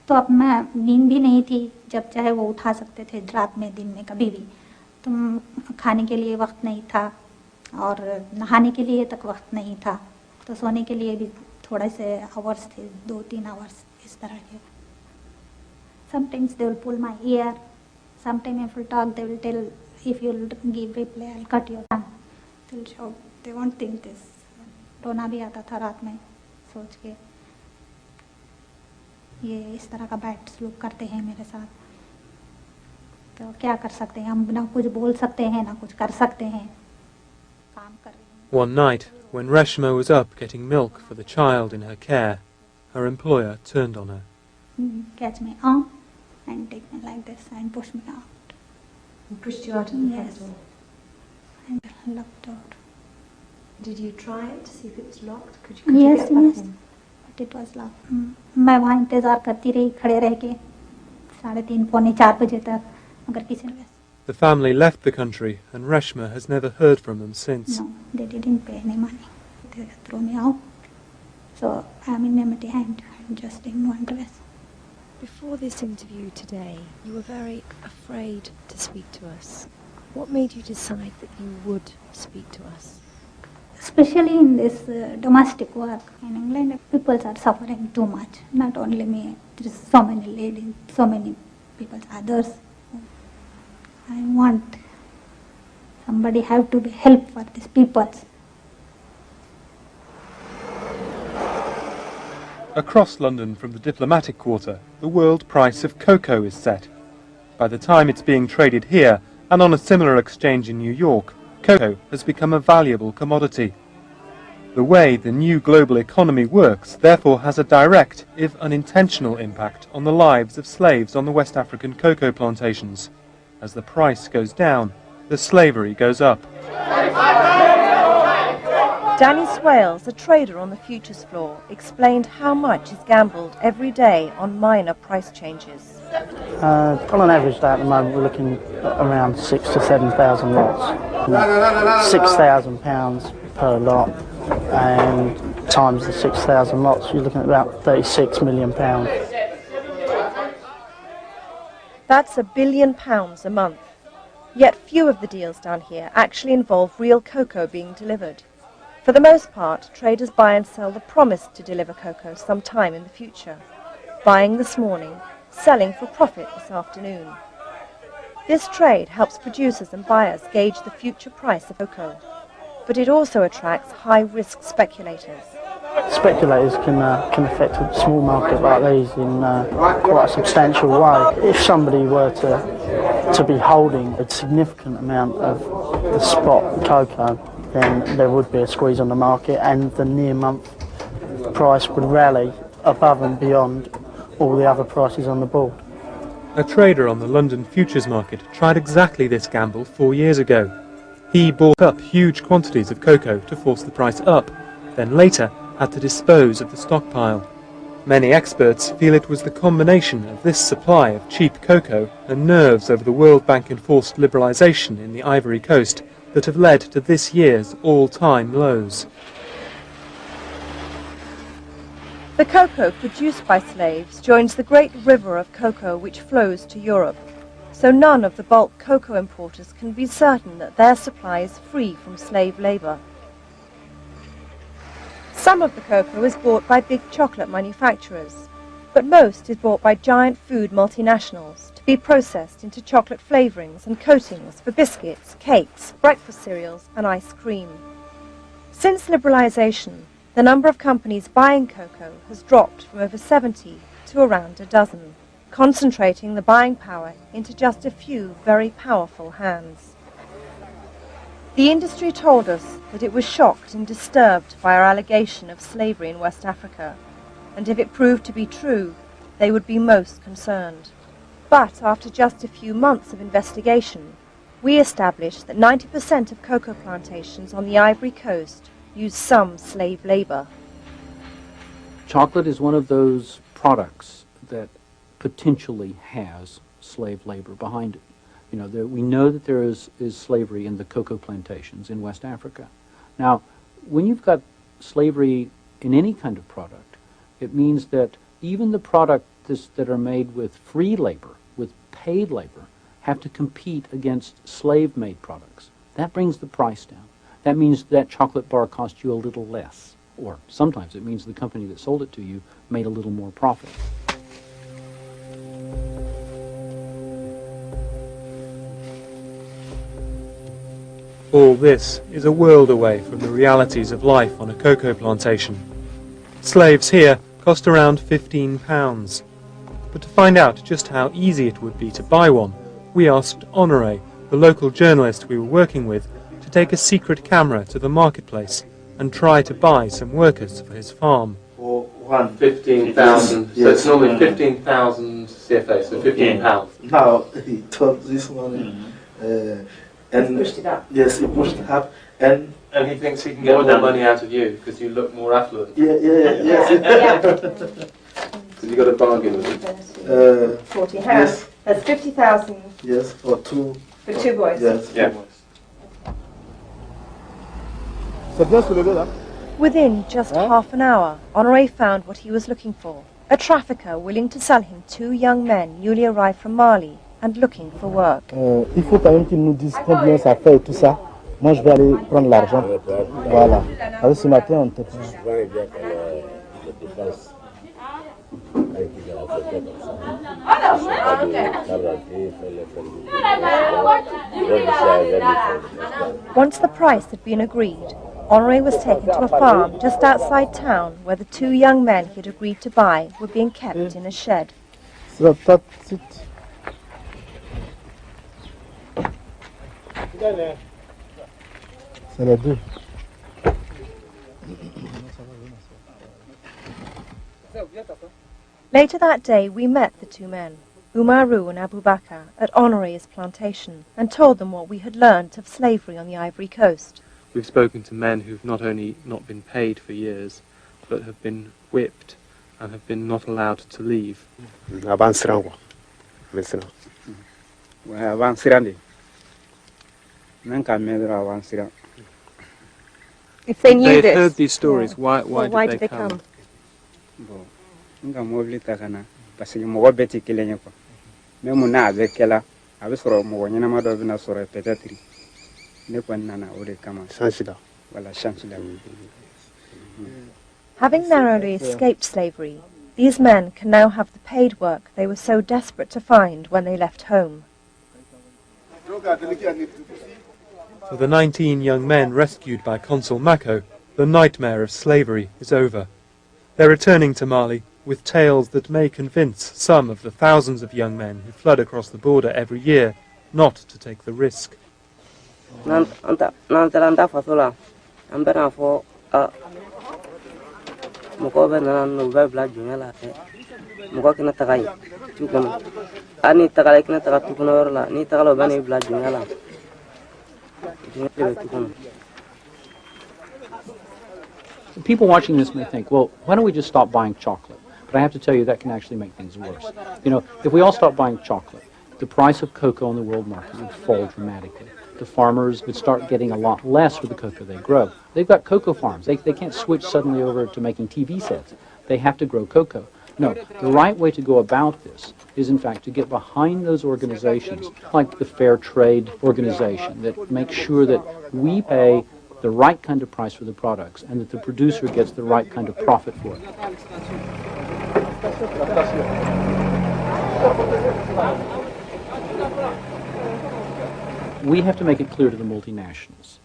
तो अब मैं नींद भी नहीं थी, जब चाहे वो उठा सकते थे रात में दिन में कभी भी. तुम खाने के लिए वक्त नहीं था और नहाने के लिए तक वक्त नहीं था, तो सोने के लिए भी थोड़े से आवर्स थे, 2-3 आवर्स इस तरह के. Sometimes they will pull my ear. Sometimes if you talk, they will tell, if you give reply, I'll cut your tongue. They'll shout. They won't think this. रोना भी आता था रात में सोच के ये इस तरह का बैड सलूक करते हैं मेरे साथ. तो क्या कर सकते हैं हम, ना कुछ बोल सकते हैं ना कुछ कर सकते हैं. काम कर रही हूँ. One night, when Reshma was up getting milk for the child in her care, her employer turned on her. Catch my arm and take me like this and push me out. And pushed you out of the Yes. front door? And locked out. Did you try it to see if it was locked? Could you Yes, get back yes. in? But it was locked. मैं वहाँ इंतज़ार करती रही खड़े रह के 3:30-4 बजे तक, मगर किसी ने. The family left the country and Reshma has never heard from them since. No, they didn't pay any money. They threw me out. So I'm in empty hand. I'm just in one dress. Before this interview today, you were very afraid to speak to us. What made you decide that you would speak to us? Especially in this domestic work in England, people are suffering too much. Not only me, there is so many ladies, so many people, others. I want somebody have to be help for these people. Across London from the diplomatic quarter, the world price of cocoa is set. By the time it's being traded here, and on a similar exchange in New York, cocoa has become a valuable commodity. The way the new global economy works therefore has a direct, if unintentional, impact on the lives of slaves on the West African cocoa plantations. As the price goes down, the slavery goes up. Danny Swales, a trader on the futures floor, explained how much is gambled every day on minor price changes. On average, at the moment, we're looking at around 6,000 to 7,000 lots. £6,000 per lot, and times the 6,000 lots, you're looking at about £36 million. That's £1 billion a month. Yet few of the deals down here actually involve real cocoa being delivered. For the most part, traders buy and sell the promise to deliver cocoa sometime in the future. Buying this morning, selling for profit this afternoon. This trade helps producers and buyers gauge the future price of cocoa, but it also attracts high-risk speculators. Speculators can affect a small market like these in quite a substantial way. If somebody were to be holding a significant amount of the spot cocoa, then there would be a squeeze on the market, and the near-month price would rally above and beyond all the other prices on the board. A trader on the London futures market tried exactly this gamble 4 years ago. He bought up huge quantities of cocoa to force the price up, then later had to dispose of the stockpile. Many experts feel it was the combination of this supply of cheap cocoa and nerves over the World Bank-enforced liberalisation in the Ivory Coast that have led to this year's all-time lows. The cocoa produced by slaves joins the great river of cocoa which flows to Europe, so none of the bulk cocoa importers can be certain that their supply is free from slave labour. Some of the cocoa is bought by big chocolate manufacturers, but most is bought by giant food multinationals to be processed into chocolate flavourings and coatings for biscuits, cakes, breakfast cereals and ice cream. Since liberalisation, the number of companies buying cocoa has dropped from over 70 to around a dozen, concentrating the buying power into just a few very powerful hands. The industry told us that it was shocked and disturbed by our allegation of slavery in West Africa, and if it proved to be true, they would be most concerned. But after just a few months of investigation, we established that 90% of cocoa plantations on the Ivory Coast use some slave labor. Chocolate is one of those products that potentially has slave labor behind it. You know, we know that there is slavery in the cocoa plantations in West Africa. Now, when you've got slavery in any kind of product, it means that even the products that are made with free labor, with paid labor, have to compete against slave-made products. That brings the price down. That means that chocolate bar cost you a little less, or sometimes it means the company that sold it to you made a little more profit. All this is a world away from the realities of life on a cocoa plantation. Slaves here cost around £15. But to find out just how easy it would be to buy one, we asked Honoré, the local journalist we were working with, to take a secret camera to the marketplace and try to buy some workers for his farm. For 15,000, so it's normally 15,000 CFA, so £15. Now he took this one and pushed it up. Yes, he pushed it up, and he thinks he can get more money out of you because you look more affluent. Yes. So you got a bargain with him. 40. Yes. That's 50,000. Yes, for two. For two boys. Yes. Yeah. Within just half an hour, Honoré found what he was looking for, a trafficker willing to sell him 2 young men newly arrived from Mali and looking for work. Il faut quand même qu'ils nous disent combien ça fait et tout ça. Moi, je vais aller prendre l'argent. Voilà. Alors, ce matin, on te Once the price had been agreed, Henri was taken to a farm just outside town where the two young men he had agreed to buy were being kept in a shed. C'est les deux. Later that day, we met the two men, Umaru and Abu Bakr, at Henri's plantation and told them what we had learnt of slavery on the Ivory Coast. We've spoken to men who've not only not been paid for years, but have been whipped and have been not allowed to leave. If they knew They've this, heard these stories, yeah. why did they come? Parce que mɔgɔ bɛɛ tɛ kelen ye quoi même n'a bɛ kɛla a bɛ sɔrɔ mɔgɔ ɲɛnama dɔ bɛna sɔrɔ peut-être ne kɔni nana o de kama chance la voilà chance la. Having narrowly escaped slavery, these men can now have the paid work they were so desperate to find when they left home. For the 19 young men rescued by Consul Mako, the nightmare of slavery is over. They're returning to Mali with tales that may convince some of the thousands of young men who flood across the border every year not to take the risk. People watching this may think, well, why don't we just stop buying chocolate? But I have to tell you, that can actually make things worse. You know, if we all stop buying chocolate, the price of cocoa on the world market would fall dramatically. The farmers would start getting a lot less for the cocoa they grow. They've got cocoa farms. They can't switch suddenly over to making TV sets. They have to grow cocoa. No, the right way to go about this is, in fact, to get behind those organizations, like the Fair Trade Organization, that makes sure that we pay the right kind of price for the products and that the producer gets the right kind of profit for it. We have to make it clear to the multinationals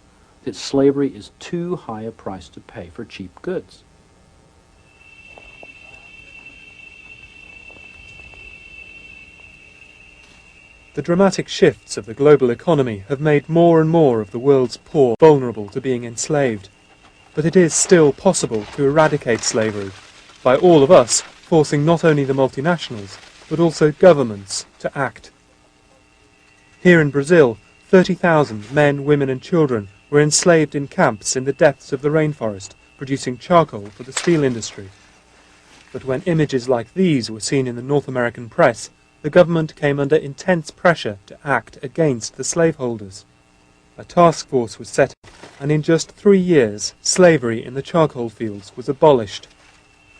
that slavery is too high a price to pay for cheap goods. The dramatic shifts of the global economy have made more and more of the world's poor vulnerable to being enslaved. But it is still possible to eradicate slavery by all of us forcing not only the multinationals, but also governments to act. Here in Brazil, 30,000 men, women and children were enslaved in camps in the depths of the rainforest, producing charcoal for the steel industry. But when images like these were seen in the North American press, the government came under intense pressure to act against the slaveholders. A task force was set up, and in just 3 years, slavery in the charcoal fields was abolished.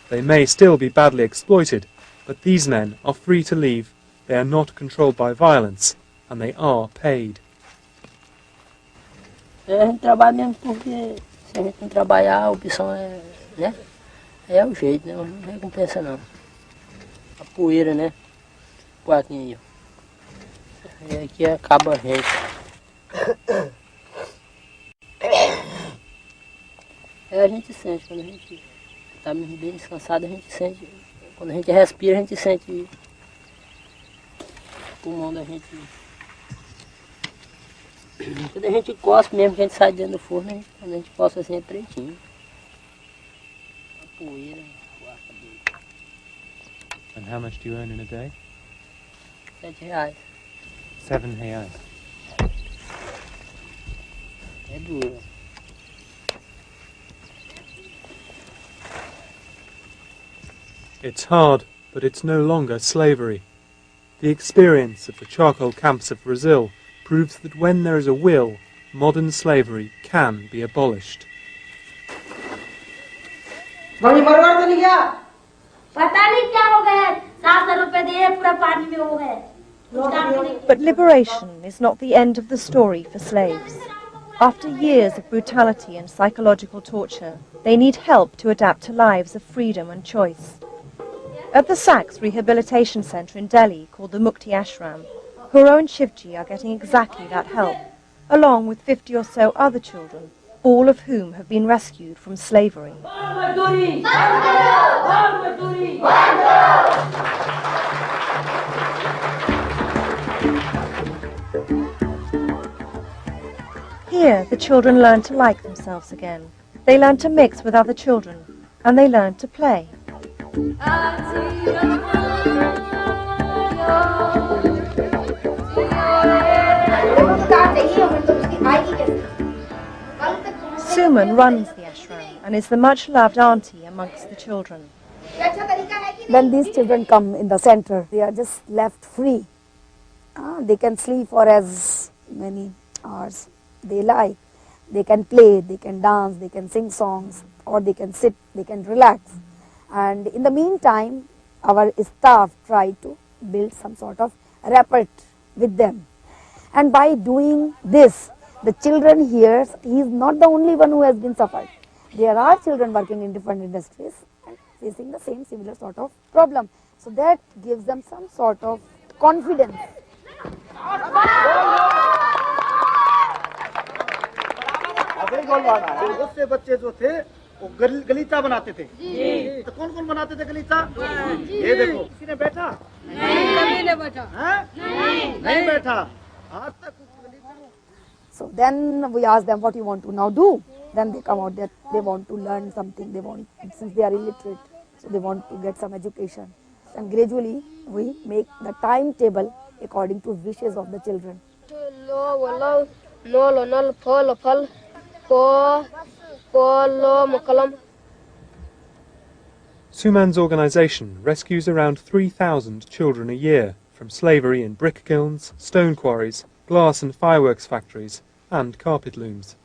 They may still be badly exploited, but these men are free to leave, they are not controlled by violence, and they are paid. A gente trabalha mesmo porque se a gente não trabalhar, a opção é, né? É o jeito, né? Não recompensa não. A poeira, né? Aqui, ó. E aqui acaba a gente. A gente sente, quando a gente está bem descansado, a gente sente. Quando a gente respira, a gente sente o pulmão da gente. Quando a gente cospe mesmo, que a gente sai dentro do forno, quando a gente cospe assim é pretinho. A poeira. And how much do you earn in a day? R$7. 7 reais. É duro. It's hard, but it's no longer slavery. The experience of the charcoal camps of Brazil proves that when there is a will, modern slavery can be abolished. Mummy burger तो नहीं गया? पता नहीं क्या हो गया, 700 रुपए दिए पूरा पानी में हो गए। But liberation is not the end of the story for slaves. After years of brutality and psychological torture, they need help to adapt to lives of freedom and choice. At the Sachs Rehabilitation Centre in Delhi, called the Mukti Ashram, Huro and Shivji are getting exactly that help, along with 50 or so other children, all of whom have been rescued from slavery. Here, the children learn to like themselves again. They learn to mix with other children, and they learn to play. Suman runs the ashram and is the much-loved auntie amongst the children. When these children come in the center, they are just left free. They can sleep for as many hours they like. They can play, they can dance, they can sing songs, or they can sit, they can relax. And in the meantime, our staff try to build some sort of rapport with them. And by doing this, the children here, he is not the only one who has been suffered. There are children working in different industries and facing the same similar sort of problem. So that gives them some sort of confidence. बहुत से बच्चे जो थे वो गलीचा बनाते थे तो कौन कौन बनाते थे गलीचा ये देखो किसी ने बैठा नहीं बैठा नहीं बैठा आज तक So then we ask them what you want to now do. Then they come out that they want to learn something. They want, since they are illiterate, so they want to get some education. And gradually we make the timetable according to wishes of the children. Suman's organisation rescues around 3,000 children a year from slavery in brick kilns, stone quarries, glass and fireworks factories, and carpet looms.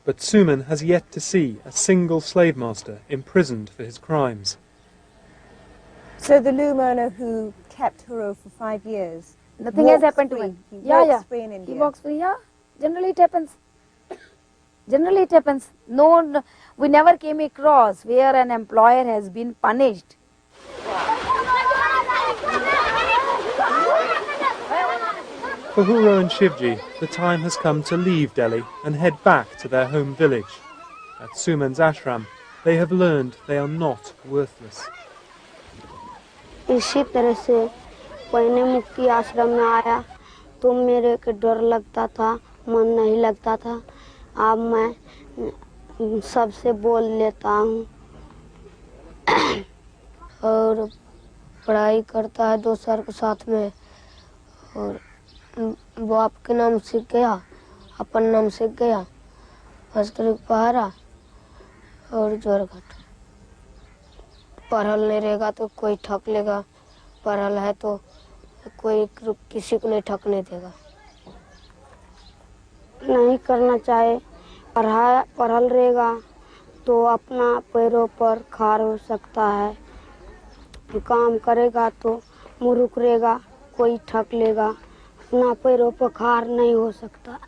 But Suman has yet to see a single slave master imprisoned for his crimes. So the loom owner who kept Huro for 5 years, nothing has happened to him. He walks free in India. He walks free, yeah. Generally it happens. Generally it happens. No, we never came across where an employer has been punished. For Huro and Shivji, the time has come to leave Delhi and head back to their home village. At Suman's ashram, they have learned they are not worthless. इसी तरह से पहले मुक्ति आश्रम में आया तो मेरे को डर लगता था, मन नहीं लगता था. अब मैं सबसे बोल लेता हूँ और पढ़ाई करता है 2 सर के साथ में और बाप के नाम सीख गया, अपन नाम सीख गया, हस्तरिक पहाड़ा और जोरघाट. पढ़ल नहीं रहेगा तो कोई ठग लेगा, पढ़ल है तो कोई किसी को नहीं ठगने देगा. नहीं करना चाहे, पढ़ल रहेगा तो अपना पैरों पर खड़ा हो सकता है. काम करेगा तो मूर्ख रहेगा, कोई ठग लेगा, अपना पैरों पर खड़ा नहीं हो सकता.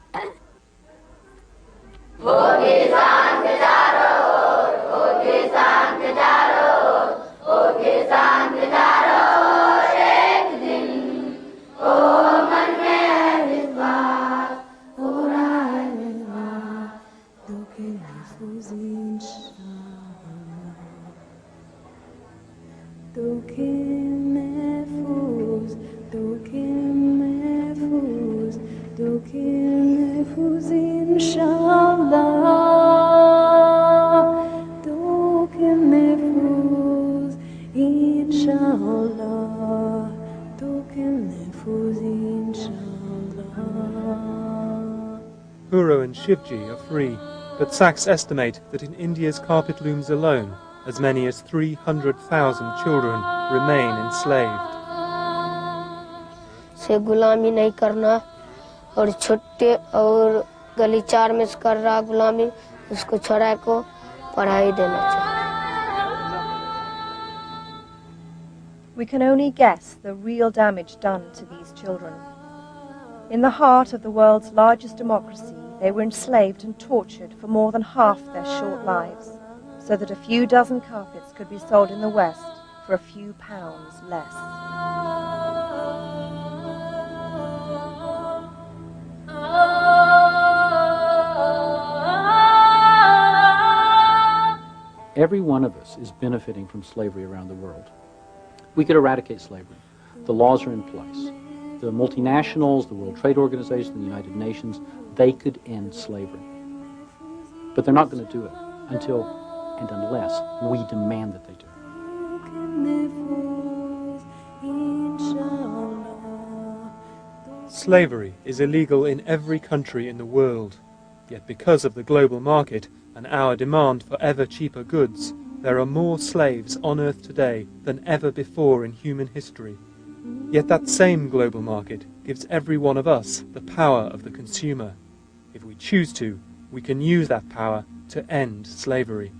Huro and Shivji are free, but Sachs estimate that in India's carpet looms alone, as many as 300,000 children remain enslaved. से गुलामी नहीं करना और छोटे और गली 4 में कर रहा गुलामी, उसको छोड़ा को पढ़ाई देना चाहिए. We can only guess the real damage done to these children. In the heart of the world's largest democracy, they were enslaved and tortured for more than half their short lives, so that a few dozen carpets could be sold in the West for a few pounds less. Every one of us is benefiting from slavery around the world. We could eradicate slavery. The laws are in place. The multinationals, the World Trade Organization, the United Nations, they could end slavery. But they're not going to do it until and unless we demand that they do. Slavery is illegal in every country in the world, yet because of the global market and our demand for ever cheaper goods, there are more slaves on Earth today than ever before in human history. Yet that same global market gives every one of us the power of the consumer. If we choose to, we can use that power to end slavery.